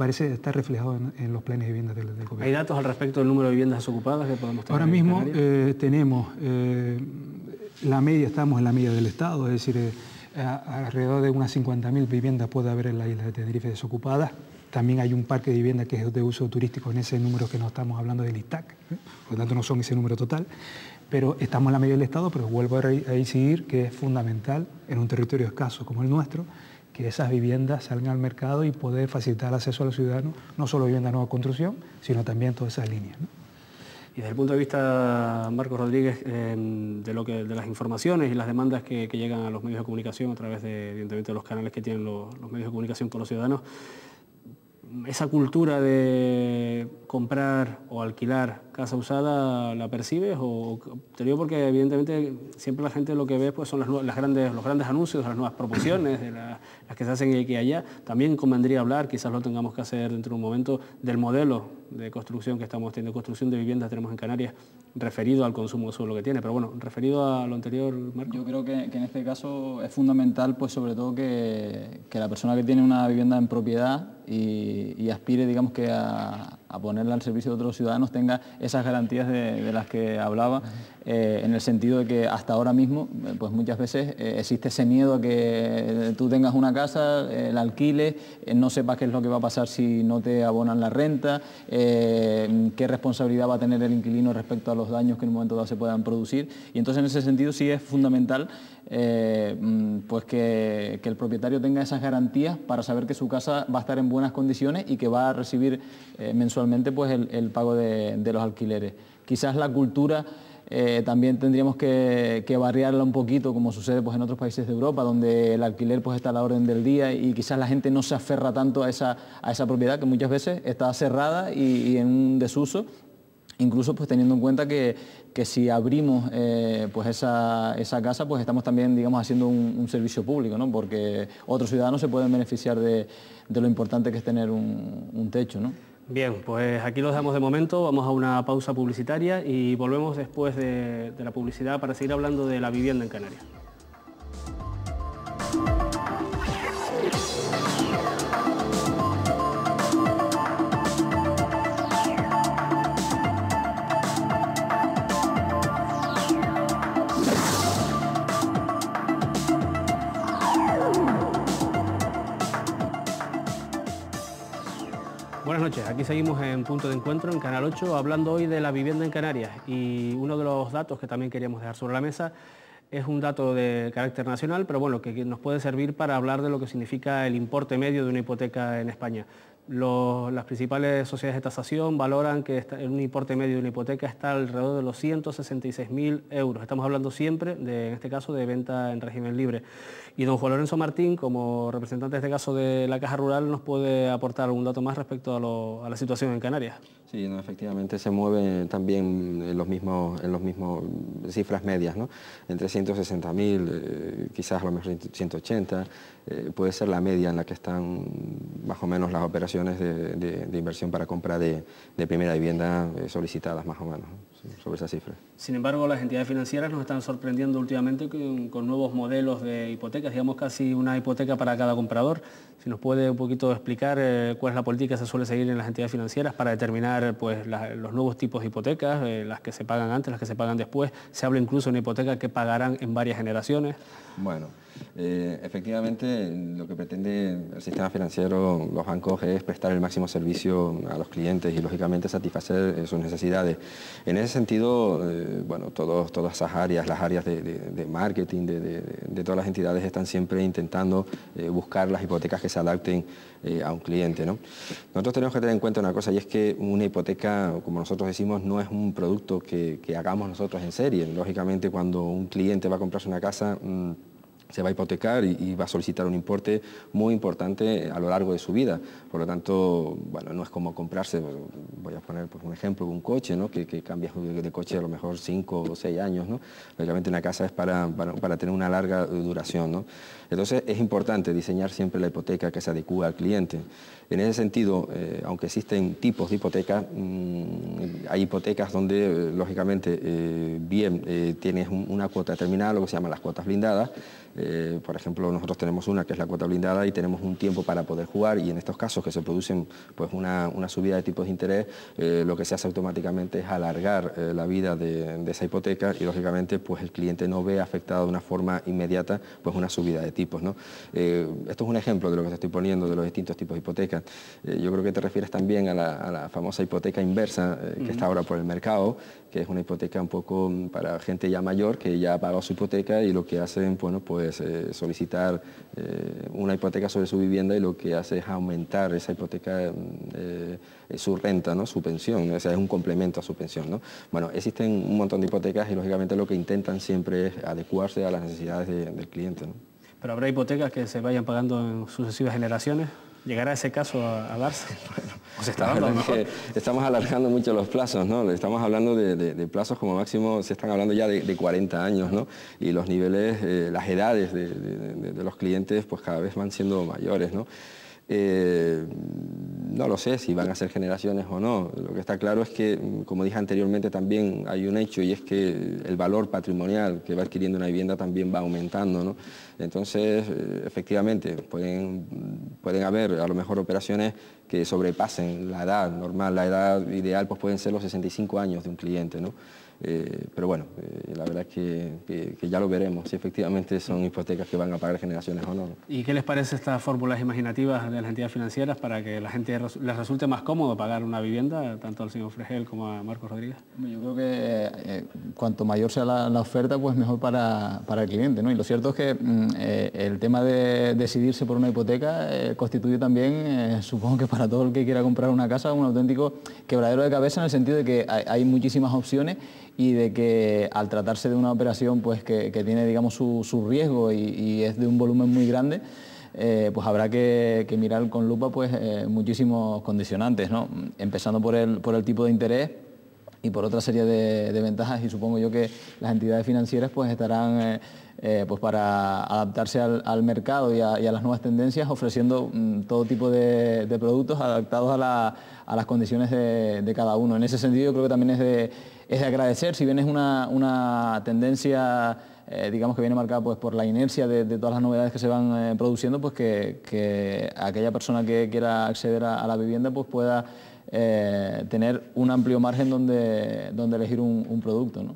está reflejado en los planes de vivienda del gobierno. ¿Hay datos al respecto del número de viviendas desocupadas que podemos tener? Ahora mismo tenemos la media, estamos en la media del Estado, es decir, alrededor de unas 50.000 viviendas puede haber en la isla de Tenerife desocupadas. También hay un parque de vivienda que es de uso turístico en ese número que no estamos hablando del ISTAC, por lo tanto no son ese número total, pero estamos en la media del Estado, pero vuelvo a incidir que es fundamental en un territorio escaso como el nuestro que esas viviendas salgan al mercado y poder facilitar el acceso a los ciudadanos, no solo vivienda de nueva construcción, sino también todas esas líneas, ¿no? Y desde el punto de vista, Marcos Rodríguez, de las informaciones y las demandas que llegan a los medios de comunicación a través evidentemente, de los canales que tienen los medios de comunicación con los ciudadanos, ¿Esa cultura de comprar o alquilar casa usada la percibes? O te digo porque evidentemente siempre la gente lo que ve pues son los grandes anuncios, las nuevas promociones, de las que se hacen aquí y allá. También convendría hablar, quizás lo tengamos que hacer dentro de un momento, del modelo de construcción que estamos teniendo, construcción de viviendas tenemos en Canarias, referido al consumo de suelo que tiene. Pero bueno, referido a lo anterior, Marco. Yo creo que en este caso es fundamental, pues sobre todo que la persona que tiene una vivienda en propiedad y aspire, digamos, que a ponerla al servicio de otros ciudadanos, tenga esas garantías de las que hablaba, en el sentido de que hasta ahora mismo, pues muchas veces existe ese miedo a que tú tengas una casa, la alquiles, no sepas qué es lo que va a pasar si no te abonan la renta, qué responsabilidad va a tener el inquilino respecto a los daños que en un momento dado se puedan producir. Y entonces en ese sentido sí es fundamental pues que el propietario tenga esas garantías para saber que su casa va a estar en buenas condiciones y que va a recibir mensualmente pues el pago de los alquileres. Quizás la cultura también tendríamos que variarla un poquito, como sucede pues en otros países de Europa, donde el alquiler pues está a la orden del día y quizás la gente no se aferra tanto a esa propiedad, que muchas veces está cerrada y en un desuso. Incluso pues teniendo en cuenta que si abrimos pues esa casa, pues estamos también, digamos, haciendo un servicio público, ¿no? Porque otros ciudadanos se pueden beneficiar de lo importante que es tener un techo, ¿no? Bien, pues aquí lo dejamos de momento, vamos a una pausa publicitaria y volvemos después de la publicidad para seguir hablando de la vivienda en Canarias. Buenas noches, aquí seguimos en Punto de Encuentro, en Canal 8, hablando hoy de la vivienda en Canarias. Y uno de los datos que también queríamos dejar sobre la mesa es un dato de carácter nacional, pero bueno, que nos puede servir para hablar de lo que significa el importe medio de una hipoteca en España. Las principales sociedades de tasación valoran que un importe medio de una hipoteca está alrededor de los 166.000 euros. Estamos hablando siempre, en este caso, de venta en régimen libre. Y don Juan Lorenzo Martín, como representante en este caso de la Caja Rural, nos puede aportar algún dato más respecto a la situación en Canarias. Sí, no, efectivamente se mueve también en los mismos cifras medias, ¿no? Entre 160.000, quizás a lo mejor 180, puede ser la media en la que están más o menos las operaciones de inversión para compra de primera vivienda solicitadas, más o menos, ¿no? Sobre esa cifra. Sin embargo, las entidades financieras nos están sorprendiendo últimamente con nuevos modelos de hipotecas, digamos casi una hipoteca para cada comprador. Si nos puede un poquito explicar cuál es la política que se suele seguir en las entidades financieras para determinar pues, los nuevos tipos de hipotecas, las que se pagan antes, las que se pagan después. Se habla incluso de una hipoteca que pagarán en varias generaciones. Bueno, efectivamente lo que pretende el sistema financiero, los bancos, es prestar el máximo servicio a los clientes y lógicamente satisfacer sus necesidades. En ese sentido, bueno, todas esas áreas, las áreas de marketing, de todas las entidades están siempre intentando buscar las hipotecas que se adapten a un cliente, ¿no? Nosotros tenemos que tener en cuenta una cosa, y es que una hipoteca, como nosotros decimos, no es un producto que hagamos nosotros en serie. Lógicamente, cuando un cliente va a comprarse una casa, se va a hipotecar y va a solicitar un importe muy importante a lo largo de su vida. Por lo tanto, bueno, no es como comprarse, voy a poner pues, un ejemplo, un coche, ¿no? que cambias de coche a lo mejor 5 o 6 años, ¿no? Lógicamente una casa es para tener una larga duración, ¿no? Entonces es importante diseñar siempre la hipoteca que se adecúe al cliente. En ese sentido, aunque existen tipos de hipotecas, hay hipotecas donde, lógicamente, tienes una cuota determinada, lo que se llama las cuotas blindadas. Por ejemplo, nosotros tenemos una que es la cuota blindada y tenemos un tiempo para poder jugar, y en estos casos que se producen pues, una subida de tipos de interés, lo que se hace automáticamente es alargar la vida de esa hipoteca y, lógicamente, pues, el cliente no ve afectado de una forma inmediata pues, una subida de tipos, ¿no? Esto es un ejemplo de lo que te estoy poniendo, de los distintos tipos de hipotecas. Yo creo que te refieres también a la famosa hipoteca inversa que está ahora por el mercado, que es una hipoteca un poco para gente ya mayor que ya ha pagado su hipoteca y lo que hacen, bueno, pues solicitar una hipoteca sobre su vivienda, y lo que hace es aumentar esa hipoteca, su renta, ¿no? Su pensión, o sea, es un complemento a su pensión, ¿no? Bueno, existen un montón de hipotecas y lógicamente lo que intentan siempre es adecuarse a las necesidades del cliente, ¿no? ¿Pero habrá hipotecas que se vayan pagando en sucesivas generaciones? ¿Llegará ese caso a darse? Bueno, ¿O se está dando? Estamos alargando mucho los plazos, ¿no? Estamos hablando de plazos como máximo, se están hablando ya de 40 años, ¿no? Y los niveles, las edades de los clientes pues cada vez van siendo mayores, ¿no? No lo sé si van a ser generaciones o no. Lo que está claro es que, como dije anteriormente, también hay un hecho, y es que el valor patrimonial que va adquiriendo una vivienda también va aumentando, ¿no? Entonces, efectivamente, pueden haber a lo mejor operaciones que sobrepasen la edad normal. La edad ideal pues pueden ser los 65 años de un cliente, ¿no? Pero bueno, la verdad es que ya lo veremos, si efectivamente son hipotecas que van a pagar generaciones o no. ¿Y qué les parece estas fórmulas imaginativas de las entidades financieras para que a la gente les resulte más cómodo pagar una vivienda, tanto al señor Fregel como a Marcos Rodríguez? Yo creo que cuanto mayor sea la oferta, pues mejor para el cliente, ¿no? Y lo cierto es que el tema de decidirse por una hipoteca constituye también, supongo que para todo el que quiera comprar una casa, un auténtico quebradero de cabeza, en el sentido de que hay muchísimas opciones y de que al tratarse de una operación pues que tiene, digamos, su riesgo y es de un volumen muy grande, pues habrá que mirar con lupa pues muchísimos condicionantes, ¿no? Empezando por el tipo de interés y por otra serie de ventajas, y supongo yo que las entidades financieras pues estarán pues para adaptarse al mercado y a las nuevas tendencias, ofreciendo todo tipo de productos adaptados a las condiciones de cada uno. En ese sentido, creo que también es de agradecer, si bien es una tendencia digamos que viene marcada pues por la inercia de todas las novedades que se van produciendo, pues que aquella persona que quiera acceder a la vivienda pues pueda tener un amplio margen donde elegir un producto, ¿no?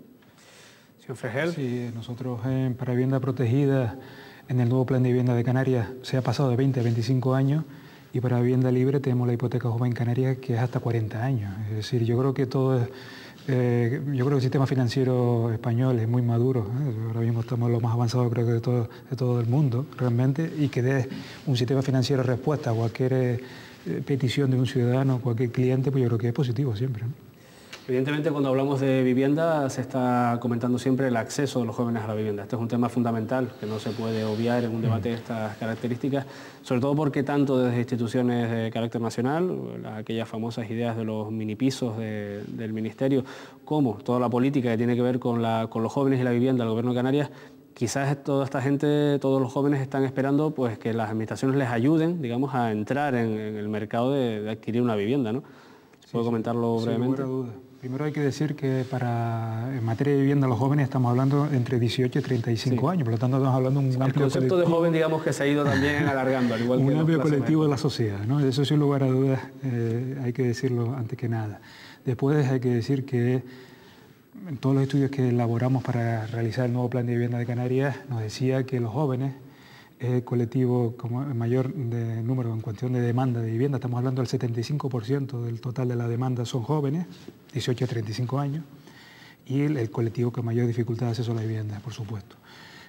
Señor Fregel. Sí, nosotros para vivienda protegida en el nuevo plan de vivienda de Canarias se ha pasado de 20 a 25 años, y para vivienda libre tenemos la hipoteca joven Canarias, que es hasta 40 años. Es decir, yo creo que yo creo que el sistema financiero español es muy maduro, ¿eh? Ahora mismo estamos lo más avanzado, creo que de todo el mundo realmente, y que dé un sistema financiero respuesta a cualquier petición de un ciudadano, cualquier cliente, pues yo creo que es positivo siempre, ¿no? Evidentemente, cuando hablamos de vivienda se está comentando siempre el acceso de los jóvenes a la vivienda. Este es un tema fundamental que no se puede obviar en un debate de estas características, sobre todo porque tanto desde instituciones de carácter nacional, aquellas famosas ideas de los minipisos del Ministerio, como toda la política que tiene que ver con los jóvenes y la vivienda del Gobierno de Canarias, quizás toda esta gente, todos los jóvenes están esperando pues que las administraciones les ayuden, digamos, a entrar en el mercado de adquirir una vivienda, ¿no? ¿Puedo comentarlo brevemente? Sin lugar a duda. Primero hay que decir que en materia de vivienda los jóvenes estamos hablando entre 18 y 35 años, por lo tanto estamos hablando de un amplio colectivo. El concepto de joven, digamos, que se ha ido también alargando, al igual que un amplio colectivo de la sociedad, ¿no? Eso sin lugar a dudas hay que decirlo antes que nada. Después hay que decir que en todos los estudios que elaboramos para realizar el nuevo plan de vivienda de Canarias nos decía que los jóvenes es el colectivo como mayor de número en cuestión de demanda de vivienda. Estamos hablando del 75% del total de la demanda son jóvenes, 18 a 35 años, y el colectivo con mayor dificultad de acceso a la vivienda, por supuesto.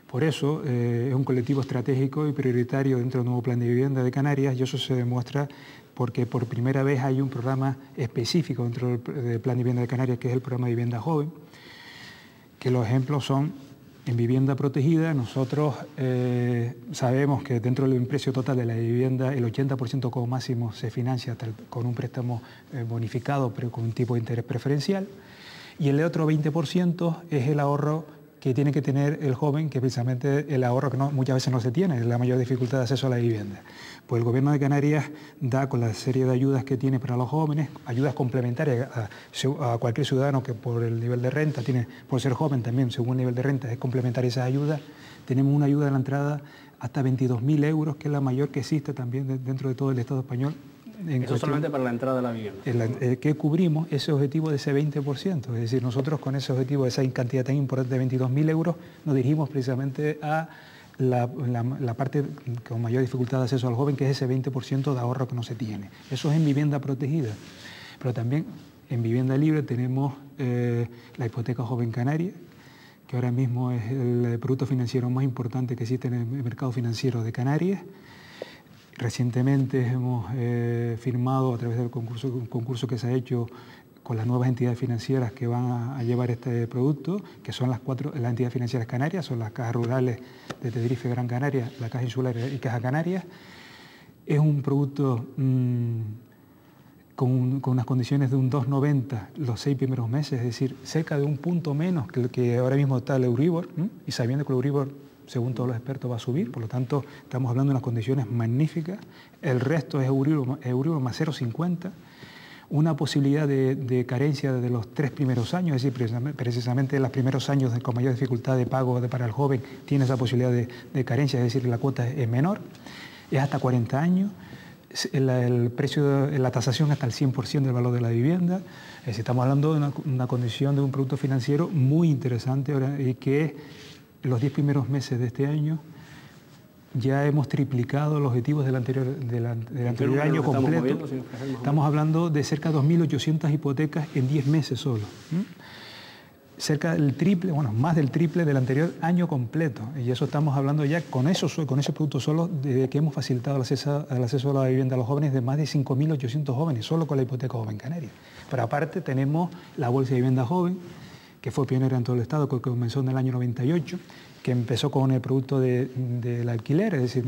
Por eso es un colectivo estratégico y prioritario dentro del nuevo plan de vivienda de Canarias, y eso se demuestra porque por primera vez hay un programa específico dentro del plan de vivienda de Canarias, que es el programa de vivienda joven, que los ejemplos son: en vivienda protegida, nosotros sabemos que dentro del precio total de la vivienda, el 80% como máximo se financia con un préstamo bonificado, pero con un tipo de interés preferencial, y el otro 20% es el ahorro que tiene que tener el joven, que precisamente el ahorro que muchas veces no se tiene, es la mayor dificultad de acceso a la vivienda. Pues el Gobierno de Canarias da, con la serie de ayudas que tiene para los jóvenes, ayudas complementarias a cualquier ciudadano que por el nivel de renta tiene, por ser joven también, según el nivel de renta, es complementaria esas ayudas. Tenemos una ayuda de la entrada hasta 22.000 euros, que es la mayor que existe también dentro de todo el Estado español. Eso solamente para la entrada de la vivienda. Que cubrimos ese objetivo de ese 20%. Es decir, nosotros con ese objetivo de esa cantidad tan importante de 22.000 euros nos dirigimos precisamente a la parte con mayor dificultad de acceso al joven, que es ese 20% de ahorro que no se tiene. Eso es en vivienda protegida. Pero también en vivienda libre tenemos la hipoteca joven canaria, que ahora mismo es el producto financiero más importante que existe en el mercado financiero de Canarias. Recientemente hemos firmado a través del concurso que se ha hecho con las nuevas entidades financieras que van a llevar este producto, que son las entidades financieras canarias, son las Cajas Rurales de Tenerife, Gran Canaria, la Caja Insular y Caja Canarias, Es un producto con unas condiciones de un 2,90 los 6 primeros meses, es decir, cerca de un punto menos que el que ahora mismo está el Euribor, y sabiendo que el Euribor, según todos los expertos, va a subir, por lo tanto estamos hablando de unas condiciones magníficas. El resto es Euribor más 0,50, una posibilidad de carencia de los 3 primeros años, es decir, precisamente los primeros años con mayor dificultad de pago para el joven tiene esa posibilidad de carencia, es decir, la cuota es menor, es hasta 40 años. El precio, la tasación hasta el 100% del valor de la vivienda. Es decir, estamos hablando de una condición de un producto financiero muy interesante ahora, y que los 10 primeros meses de este año ya hemos triplicado los objetivos del anterior año completo. Estamos hablando de cerca de 2.800 hipotecas en 10 meses solo. Cerca del triple, bueno, más del triple del anterior año completo. Y eso estamos hablando ya con ese producto solo, de que hemos facilitado el acceso a la vivienda a los jóvenes de más de 5.800 jóvenes, solo con la hipoteca joven Canarias. Pero aparte tenemos la Bolsa de Vivienda Joven, que fue pionera en todo el Estado, que comenzó en el año 98, que empezó con el producto del alquiler, es decir,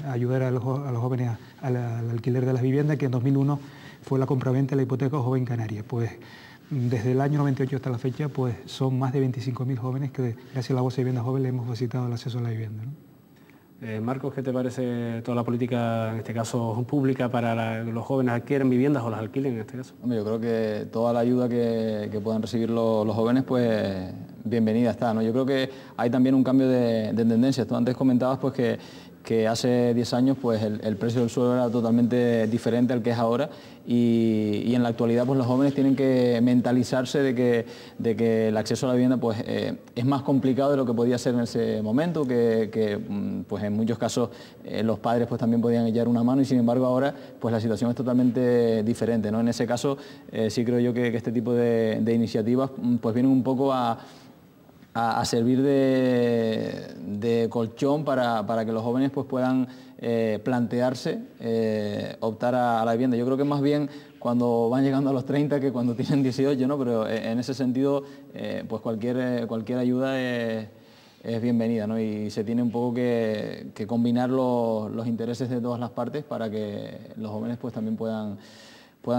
ayudar a los jóvenes al alquiler de las viviendas, que en 2001 fue la compraventa de la hipoteca joven Canarias. Pues desde el año 98 hasta la fecha, pues son más de 25.000 jóvenes que gracias a la Bolsa de Vivienda Joven le hemos facilitado el acceso a la vivienda, ¿no? Marcos, ¿qué te parece toda la política, en este caso pública, para los jóvenes adquieren viviendas o las alquilen en este caso? Hombre, yo creo que toda la ayuda que puedan recibir los jóvenes, pues bienvenida está, ¿no? Yo creo que hay también un cambio de tendencia. Tú antes comentabas pues que hace 10 años pues el precio del suelo era totalmente diferente al que es ahora, y en la actualidad pues los jóvenes tienen que mentalizarse de que el acceso a la vivienda pues es más complicado de lo que podía ser en ese momento, que pues en muchos casos los padres pues también podían echar una mano, y sin embargo ahora pues la situación es totalmente diferente, ¿no? En ese caso sí creo yo que este tipo de iniciativas pues vienen un poco a servir de colchón para que los jóvenes pues puedan plantearse optar a la vivienda. Yo creo que más bien cuando van llegando a los 30 que cuando tienen 18, ¿no? Pero en ese sentido pues cualquier ayuda es bienvenida, ¿no? Y se tiene un poco que combinar los intereses de todas las partes para que los jóvenes pues también puedan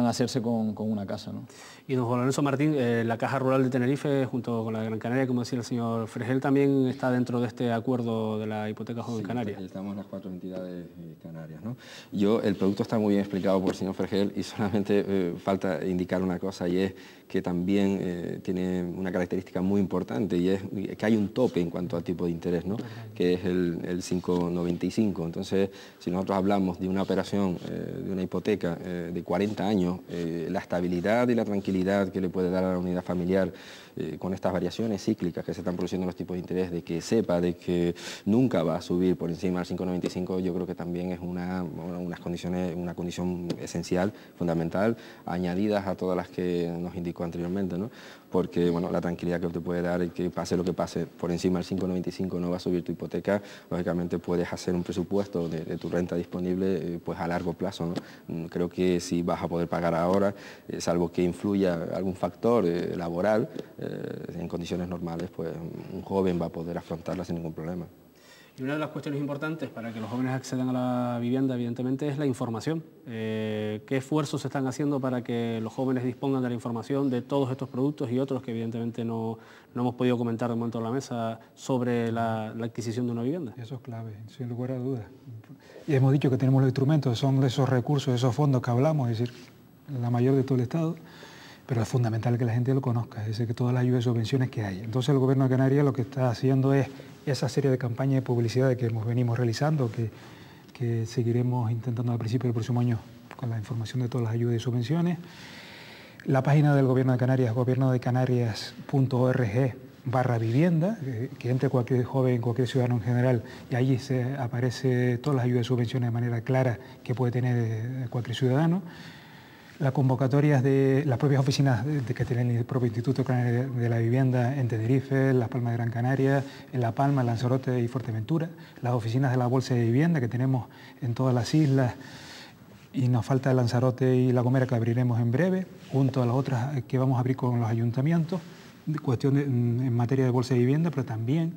hacerse con una casa, ¿no? Y don Juan Lorenzo Martín, la Caja Rural de Tenerife, junto con la Gran Canaria, como decía el señor Fregel, también está dentro de este acuerdo de la hipoteca joven canaria. Estamos las 4 entidades canarias, ¿no? El producto está muy bien explicado por el señor Fregel, y solamente falta indicar una cosa, y es que también tiene una característica muy importante, y es que hay un tope en cuanto al tipo de interés, ¿no? Que es el 5,95. Entonces, si nosotros hablamos de una operación, de una hipoteca de 40 años, la estabilidad y la tranquilidad que le puede dar a la unidad familiar con estas variaciones cíclicas que se están produciendo en los tipos de interés, de que sepa de que nunca va a subir por encima del 5,95, yo creo que también es una condición esencial, fundamental, añadidas a todas las que nos indicó anteriormente, ¿no? Porque bueno, la tranquilidad que te puede dar y que pase lo que pase, por encima del 5,95 no va a subir tu hipoteca, lógicamente puedes hacer un presupuesto de tu renta disponible pues a largo plazo, ¿no? Creo que si vas a poder pagar ahora, salvo que influya algún factor laboral, en condiciones normales, pues un joven va a poder afrontarla sin ningún problema. Y una de las cuestiones importantes para que los jóvenes accedan a la vivienda, evidentemente, es la información. ¿Qué esfuerzos se están haciendo para que los jóvenes dispongan de la información de todos estos productos y otros que evidentemente no hemos podido comentar de momento en la mesa sobre la adquisición de una vivienda? Eso es clave, sin lugar a dudas. Y hemos dicho que tenemos los instrumentos, son esos recursos, esos fondos que hablamos, es decir, la mayor de todo el Estado, pero es fundamental que la gente lo conozca, es decir, que todas las ayudas y subvenciones que hay. Entonces el Gobierno de Canarias lo que está haciendo es esa serie de campañas de publicidad que venimos realizando, que seguiremos intentando al principio del próximo año con la información de todas las ayudas y subvenciones. La página del Gobierno de Canarias, gobiernodecanarias.org/vivienda, que entre cualquier joven, cualquier ciudadano en general, y allí aparece todas las ayudas y subvenciones de manera clara que puede tener cualquier ciudadano. Las convocatorias de las propias oficinas que tiene el propio Instituto Canario de la Vivienda en Tenerife, Las Palmas de Gran Canaria, en La Palma, Lanzarote y Fuerteventura, las oficinas de la Bolsa de Vivienda que tenemos en todas las islas, y nos falta Lanzarote y La Gomera, que abriremos en breve, junto a las otras que vamos a abrir con los ayuntamientos, en materia de Bolsa de Vivienda, pero también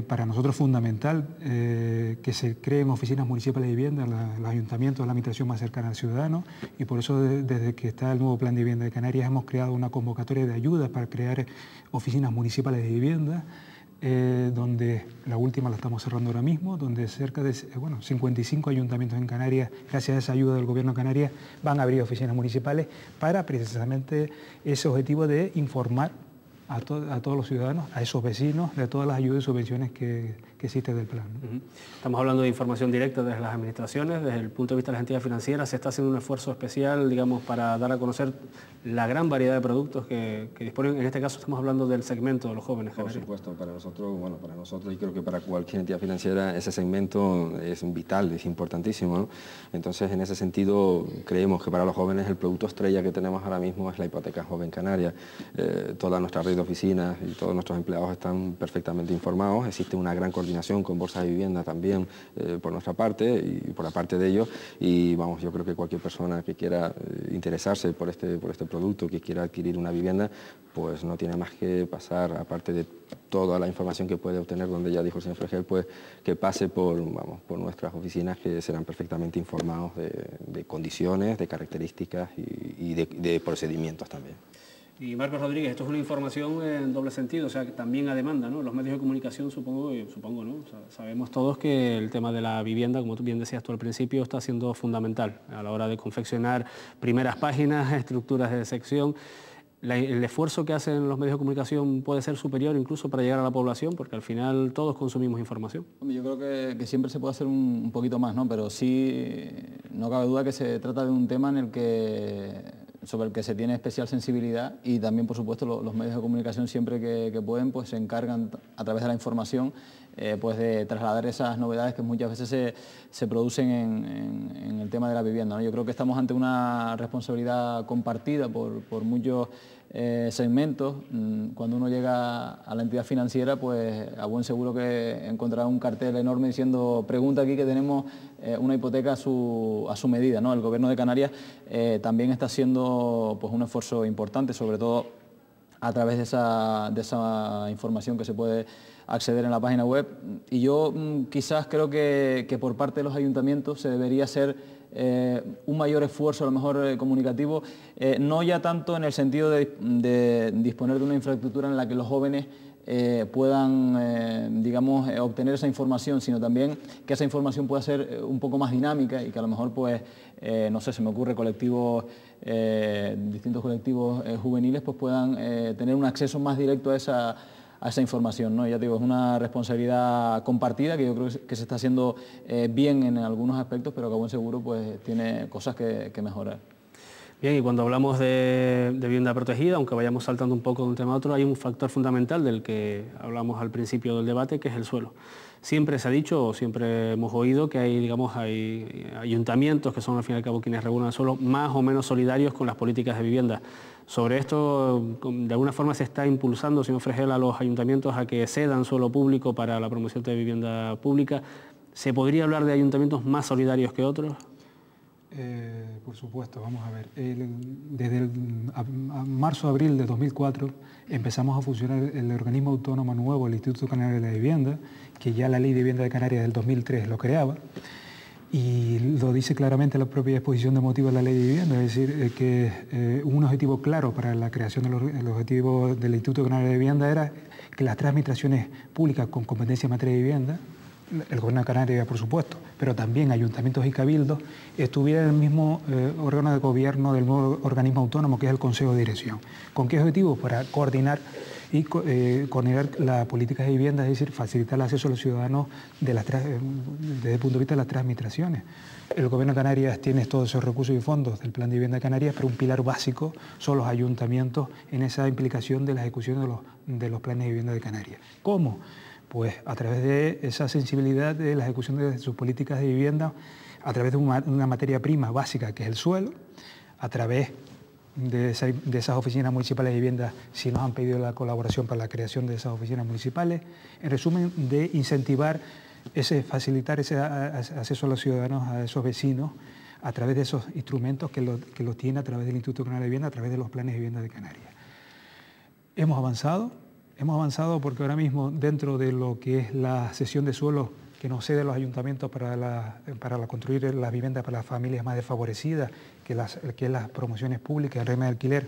para nosotros es fundamental que se creen oficinas municipales de vivienda, los ayuntamientos, la administración más cercana al ciudadano, y por eso desde que está el nuevo Plan de Vivienda de Canarias hemos creado una convocatoria de ayudas para crear oficinas municipales de vivienda, donde la última la estamos cerrando ahora mismo, donde cerca de 55 ayuntamientos en Canarias, gracias a esa ayuda del Gobierno de Canarias, van a abrir oficinas municipales para precisamente ese objetivo de informar a todos los ciudadanos, a esos vecinos, de todas las ayudas y subvenciones que existen del plan, ¿no? Estamos hablando de información directa desde las administraciones, desde el punto de vista de las entidades financieras. Se está haciendo un esfuerzo especial, digamos, para dar a conocer la gran variedad de productos que disponen. En este caso estamos hablando del segmento de los jóvenes. Por supuesto, para nosotros y creo que para cualquier entidad financiera ese segmento es vital, es importantísimo, ¿no? Entonces, en ese sentido, creemos que para los jóvenes el producto estrella que tenemos ahora mismo es la hipoteca joven canaria. Toda nuestra red de oficinas y todos nuestros empleados están perfectamente informados. Existe una gran coordinación con bolsas de vivienda también por nuestra parte y por la parte de ellos, y vamos, yo creo que cualquier persona que quiera interesarse por este producto, que quiera adquirir una vivienda, pues no tiene más que pasar, aparte de toda la información que puede obtener, donde ya dijo el señor Fregel, pues que pase por nuestras oficinas, que serán perfectamente informados de condiciones, de características y de procedimientos también. Y Marcos Rodríguez, esto es una información en doble sentido, o sea, que también a demanda, ¿no? Los medios de comunicación, supongo, ¿no? O sea, sabemos todos que el tema de la vivienda, como tú bien decías tú al principio, está siendo fundamental a la hora de confeccionar primeras páginas, estructuras de sección. El esfuerzo que hacen los medios de comunicación puede ser superior incluso para llegar a la población, porque al final todos consumimos información. Yo creo que siempre se puede hacer un poquito más, ¿no? Pero sí, no cabe duda que se trata de un tema sobre el que se tiene especial sensibilidad, y también, por supuesto, los medios de comunicación siempre que pueden, pues se encargan a través de la información pues de trasladar esas novedades que muchas veces se producen en el tema de la vivienda, ¿no? Yo creo que estamos ante una responsabilidad compartida por muchos segmentos. Cuando uno llega a la entidad financiera, pues a buen seguro que encontrará un cartel enorme diciendo: pregunta aquí que tenemos una hipoteca a su medida, ¿no? El Gobierno de Canarias también está haciendo pues un esfuerzo importante, sobre todo a través de esa información que se puede acceder en la página web, y yo quizás creo que por parte de los ayuntamientos se debería hacer un mayor esfuerzo, a lo mejor comunicativo, no ya tanto en el sentido de disponer de una infraestructura en la que los jóvenes puedan, digamos, obtener esa información, sino también que esa información pueda ser un poco más dinámica, y que a lo mejor, pues, no sé, se me ocurre distintos colectivos juveniles pues puedan tener un acceso más directo a esa información, ¿no? Ya te digo, es una responsabilidad compartida que yo creo que se está haciendo bien en algunos aspectos, pero que a buen seguro pues tiene cosas que mejorar. Bien, y cuando hablamos de vivienda protegida, aunque vayamos saltando un poco de un tema a otro, hay un factor fundamental del que hablamos al principio del debate, que es el suelo. Siempre se ha dicho, o siempre hemos oído, que hay ayuntamientos que son al fin y al cabo quienes regulan el suelo, más o menos solidarios con las políticas de vivienda. Sobre esto, de alguna forma se está impulsando, señor Fregel, a los ayuntamientos a que cedan suelo público para la promoción de vivienda pública. ¿Se podría hablar de ayuntamientos más solidarios que otros? Por supuesto, vamos a ver. Desde marzo-abril de 2004 empezamos a funcionar el organismo autónomo nuevo, el Instituto Canario de la Vivienda, que ya la Ley de Vivienda de Canarias del 2003 lo creaba, y lo dice claramente la propia exposición de motivos de la Ley de Vivienda, es decir, que un objetivo claro para la creación del objetivo del Instituto Canario de Vivienda era que las tres administraciones públicas con competencia en materia de vivienda, el Gobierno de Canarias, por supuesto, pero también ayuntamientos y cabildos, estuvieran en el mismo órgano de gobierno del nuevo organismo autónomo, que es el Consejo de Dirección. ¿Con qué objetivo? Para coordinar la política de vivienda, es decir, facilitar el acceso a los ciudadanos desde el punto de vista de las tres administraciones. El Gobierno de Canarias tiene todos esos recursos y fondos del Plan de Vivienda de Canarias, pero un pilar básico son los ayuntamientos en esa implicación de la ejecución de los planes de vivienda de Canarias. ¿Cómo? Pues a través de esa sensibilidad de la ejecución de sus políticas de vivienda, a través de una materia prima básica que es el suelo, a través de esas oficinas municipales de vivienda, si nos han pedido la colaboración para la creación de esas oficinas municipales, en resumen, de incentivar, facilitar ese acceso a los ciudadanos, a esos vecinos, a través de esos instrumentos que los tiene a través del Instituto Canario de Vivienda, a través de los planes de vivienda de Canarias. Hemos avanzado. Hemos avanzado porque ahora mismo dentro de lo que es la cesión de suelo que nos ceden los ayuntamientos para construir las viviendas para las familias más desfavorecidas, que es las promociones públicas, el régimen de alquiler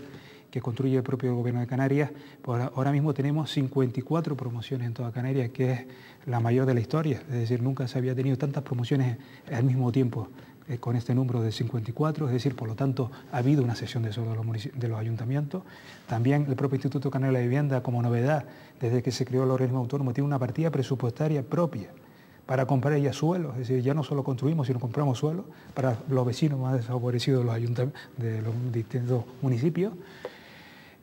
que construye el propio Gobierno de Canarias, pues ahora mismo tenemos 54 promociones en toda Canarias, que es la mayor de la historia. Es decir, nunca se había tenido tantas promociones al mismo tiempo con este número de 54, es decir, por lo tanto, ha habido una cesión de suelo de los ayuntamientos. También el propio Instituto Canario de la Vivienda, como novedad, desde que se creó el organismo autónomo, tiene una partida presupuestaria propia para comprar ya suelos, es decir, ya no solo construimos, sino compramos suelos para los vecinos más desfavorecidos de los distintos municipios.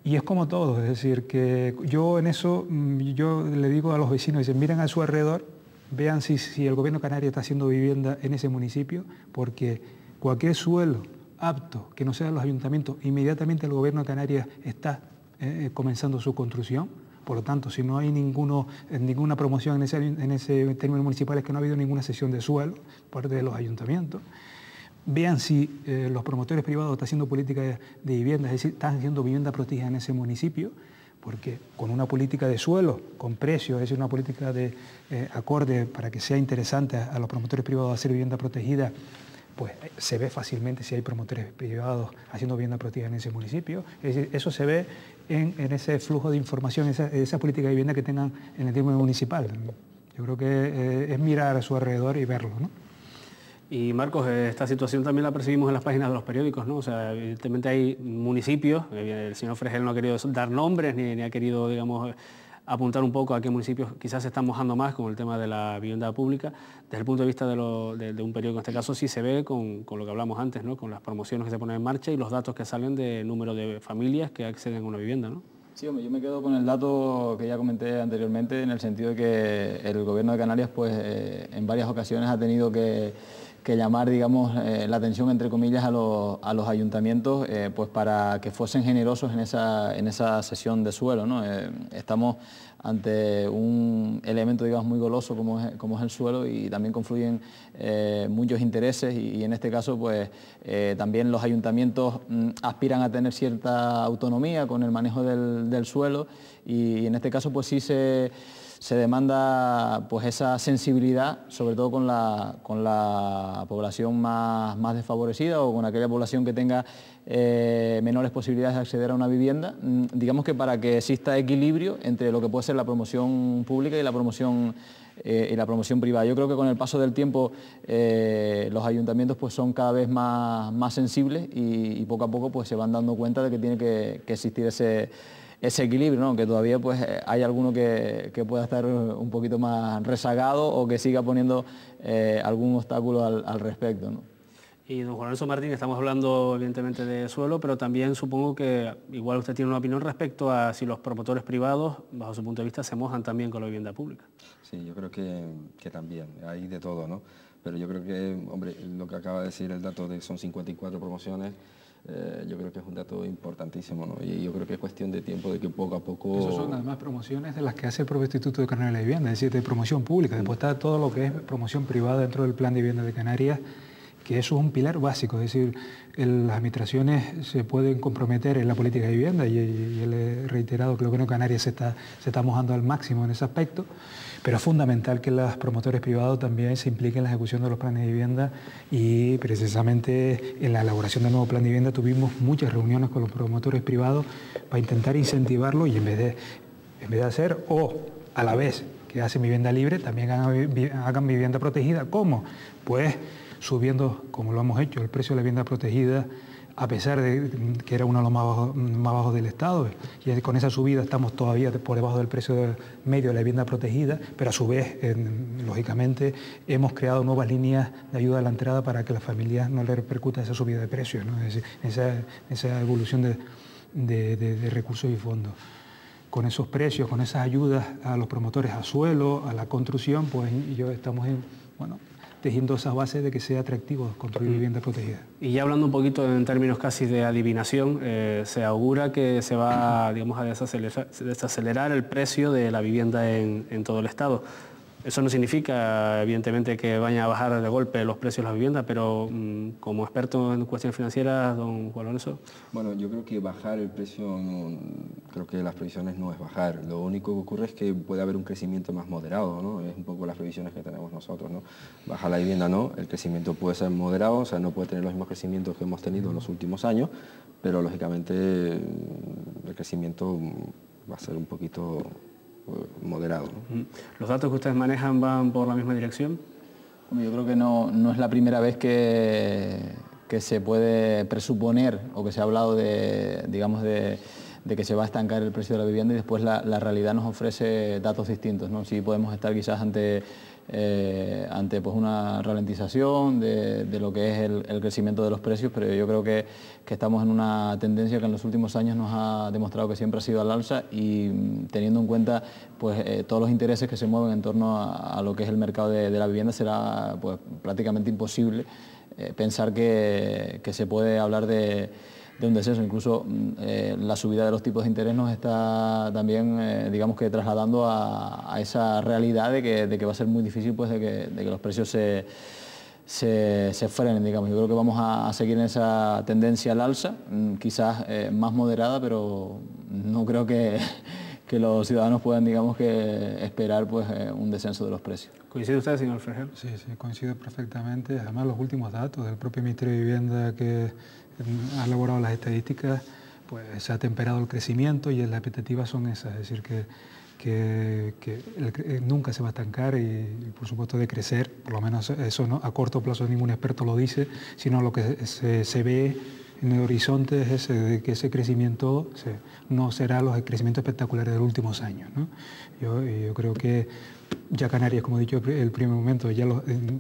Y es como todo, es decir, que yo en eso, yo le digo a los vecinos, dicen, miren a su alrededor, vean si el Gobierno de Canarias está haciendo vivienda en ese municipio, porque cualquier suelo apto que no sea de los ayuntamientos, inmediatamente el Gobierno de Canarias está comenzando su construcción. Por lo tanto, si no hay ninguna promoción en ese término municipal, es que no ha habido ninguna cesión de suelo por parte de los ayuntamientos. Vean si los promotores privados están haciendo política de vivienda, es decir, están haciendo vivienda protegida en ese municipio, porque con una política de suelo, con precios, es decir, una política de acorde para que sea interesante a los promotores privados hacer vivienda protegida, pues se ve fácilmente si hay promotores privados haciendo vivienda protegida en ese municipio. Es decir, eso se ve en ese flujo de información, esa política de vivienda que tengan en el término municipal. Yo creo que es mirar a su alrededor y verlo, ¿no? Y Marcos, esta situación también la percibimos en las páginas de los periódicos, ¿no? O sea, evidentemente hay municipios, el señor Fregel no ha querido dar nombres ni ha querido, digamos, apuntar un poco a qué municipios quizás se están mojando más con el tema de la vivienda pública. Desde el punto de vista de un periódico, en este caso, sí se ve con lo que hablamos antes, ¿no? Con las promociones que se ponen en marcha y los datos que salen de número de familias que acceden a una vivienda, ¿no? Sí, hombre, yo me quedo con el dato que ya comenté anteriormente, en el sentido de que el Gobierno de Canarias, pues, en varias ocasiones ha tenido que llamar, digamos, la atención, entre comillas, a los ayuntamientos, pues para que fuesen generosos en esa cesión de suelo, ¿no? Estamos ante un elemento, digamos, muy goloso como es el suelo, y también confluyen muchos intereses y en este caso, pues, también los ayuntamientos aspiran a tener cierta autonomía con el manejo del suelo, y en este caso, pues sí se demanda, pues, esa sensibilidad, sobre todo con la población más desfavorecida o con aquella población que tenga menores posibilidades de acceder a una vivienda, digamos que para que exista equilibrio entre lo que puede ser la promoción pública y la promoción privada. Yo creo que con el paso del tiempo los ayuntamientos, pues, son cada vez más sensibles y poco a poco, pues, se van dando cuenta de que tiene que existir ese equilibrio, ¿no? Que todavía, pues, hay alguno que pueda estar un poquito más rezagado o que siga poniendo algún obstáculo al respecto, ¿no? Y don Juan Lorenzo Martín, estamos hablando evidentemente de suelo, pero también supongo que igual usted tiene una opinión respecto a si los promotores privados, bajo su punto de vista, se mojan también con la vivienda pública. Sí, yo creo que también, hay de todo, ¿no? Pero yo creo que, hombre, lo que acaba de decir el dato de que son 54 promociones, yo creo que es un dato importantísimo, ¿no? Y yo creo que es cuestión de tiempo de que poco a poco... Esas son además promociones de las que hace el propio Instituto de Canario de la Vivienda, es decir, de promoción pública. Después está todo lo que es promoción privada dentro del Plan de Vivienda de Canarias, que eso es un pilar básico, es decir, las administraciones se pueden comprometer en la política de vivienda y le he reiterado que el Gobierno de Canarias se está mojando al máximo en ese aspecto, pero es fundamental que los promotores privados también se impliquen en la ejecución de los planes de vivienda, y precisamente en la elaboración del nuevo plan de vivienda tuvimos muchas reuniones con los promotores privados para intentar incentivarlo, y en vez de hacer o a la vez que hacen vivienda libre, también hagan vivienda protegida. ¿Cómo? Pues subiendo, como lo hemos hecho, el precio de la vivienda protegida, a pesar de que era uno de los más bajos del Estado, y con esa subida estamos todavía por debajo del precio medio de la vivienda protegida, pero a su vez, lógicamente, hemos creado nuevas líneas de ayuda a la entrada para que a las familias no le repercuta esa subida de precios, ¿no? Es decir, esa evolución de recursos y fondos. Con esos precios, con esas ayudas a los promotores a suelo, a la construcción, pues estamos tejiendo esas bases de que sea atractivo construir vivienda protegida. Y ya hablando un poquito en términos casi de adivinación, se augura que se va, digamos, a desacelerar el precio de la vivienda en todo el Estado. Eso no significa, evidentemente, que vayan a bajar de golpe los precios de las viviendas, pero como experto en cuestiones financieras, don Juan Lorenzo. Bueno, yo creo que bajar el precio, creo que las previsiones no es bajar. Lo único que ocurre es que puede haber un crecimiento más moderado, ¿no? Es un poco las previsiones que tenemos nosotros, ¿no? Bajar la vivienda no, el crecimiento puede ser moderado, o sea, no puede tener los mismos crecimientos que hemos tenido en los últimos años, pero lógicamente el crecimiento va a ser un poquito moderado, ¿no? ¿Los datos que ustedes manejan van por la misma dirección? Yo creo que no es la primera vez que se puede presuponer o que se ha hablado de, digamos, de que se va a estancar el precio de la vivienda y después la realidad nos ofrece datos distintos, ¿no? Sí podemos estar quizás ante pues una ralentización de lo que es el crecimiento de los precios, pero yo creo que estamos en una tendencia que en los últimos años nos ha demostrado que siempre ha sido al alza y teniendo en cuenta pues, todos los intereses que se mueven en torno a lo que es el mercado de la vivienda, será pues, prácticamente imposible pensar que se puede hablar de un descenso. Incluso la subida de los tipos de interés nos está también, digamos que trasladando a esa realidad de que va a ser muy difícil pues, de que los precios se frenen, digamos. Yo creo que vamos a seguir en esa tendencia al alza, quizás más moderada, pero no creo que los ciudadanos puedan, digamos, que esperar pues, un descenso de los precios. ¿Coincide usted, señor Freger? Sí, coincido perfectamente. Además, los últimos datos del propio Ministerio de Vivienda que ha elaborado las estadísticas, pues se ha temperado el crecimiento y las expectativas son esas, es decir, que nunca se va a estancar y por supuesto de crecer, por lo menos eso no, a corto plazo ningún experto lo dice, sino lo que se ve en el horizonte es ese, de que ese crecimiento no será los crecimientos espectaculares de los últimos años, ¿no? Yo creo que ya Canarias, como he dicho el primer momento, ya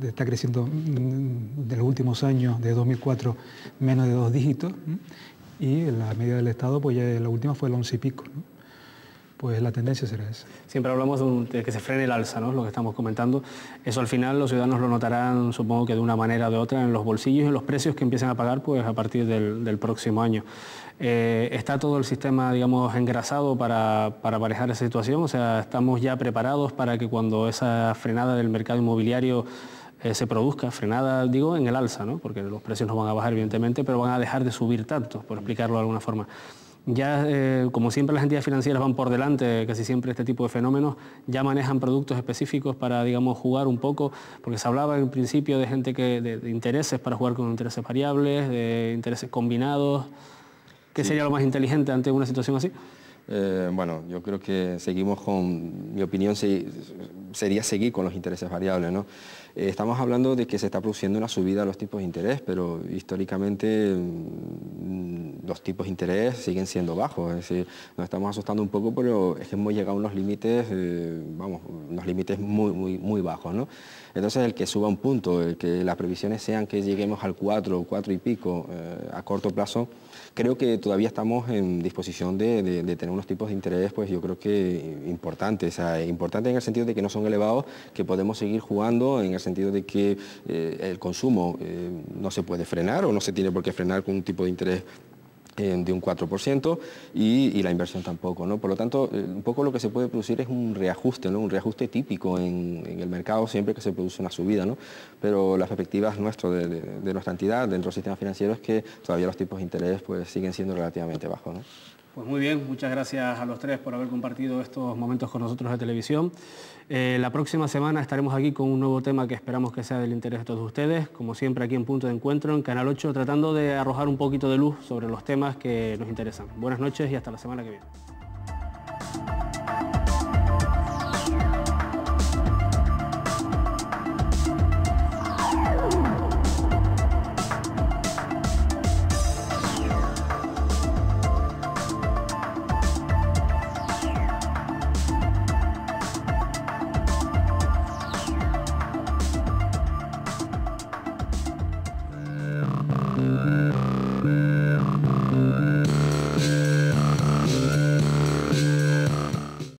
está creciendo de los últimos años, de 2004, menos de 2 dígitos, ¿no? Y la media del Estado, pues ya la última fue el 11 y pico, ¿no? Pues la tendencia será esa. Siempre hablamos de que se frene el alza, ¿no? Lo que estamos comentando. Eso al final los ciudadanos lo notarán, supongo que de una manera o de otra, en los bolsillos y en los precios que empiecen a pagar pues, a partir del próximo año. ¿Está todo el sistema, digamos, engrasado para manejar esa situación? O sea, ¿estamos ya preparados para que cuando esa frenada del mercado inmobiliario se produzca, frenada, digo, en el alza, ¿no? Porque los precios no van a bajar, evidentemente, pero van a dejar de subir tanto, por explicarlo de alguna forma? Ya, como siempre, las entidades financieras van por delante, casi siempre este tipo de fenómenos, ya manejan productos específicos para, digamos, jugar un poco, porque se hablaba en principio de gente de intereses para jugar con intereses variables, de intereses combinados. ¿Qué sería lo más inteligente ante una situación así? Bueno, yo creo que seguimos con, mi opinión sería seguir con los intereses variables, ¿no? Estamos hablando de que se está produciendo una subida de los tipos de interés, pero históricamente los tipos de interés siguen siendo bajos, es decir, nos estamos asustando un poco, pero es que hemos llegado a unos límites, unos límites muy bajos, ¿no? Entonces el que suba un punto, el que las previsiones sean que lleguemos al 4 y pico a corto plazo, creo que todavía estamos en disposición de tener unos tipos de interés, pues yo creo que importantes, o sea, importantes en el sentido de que no son elevados, que podemos seguir jugando, en el sentido de que el consumo no se puede frenar o no se tiene por qué frenar con un tipo de interés de un 4% y la inversión tampoco, ¿no? Por lo tanto, un poco lo que se puede producir es un reajuste, ¿no? Un reajuste típico en el mercado siempre que se produce una subida, ¿no? Pero las perspectivas de nuestra entidad, dentro del sistema financiero, es que todavía los tipos de interés pues, siguen siendo relativamente bajos, ¿no? Pues muy bien, muchas gracias a los tres por haber compartido estos momentos con nosotros de televisión. La próxima semana estaremos aquí con un nuevo tema que esperamos que sea del interés de todos ustedes, como siempre aquí en Punto de Encuentro, en Canal 8, tratando de arrojar un poquito de luz sobre los temas que nos interesan. Buenas noches y hasta la semana que viene.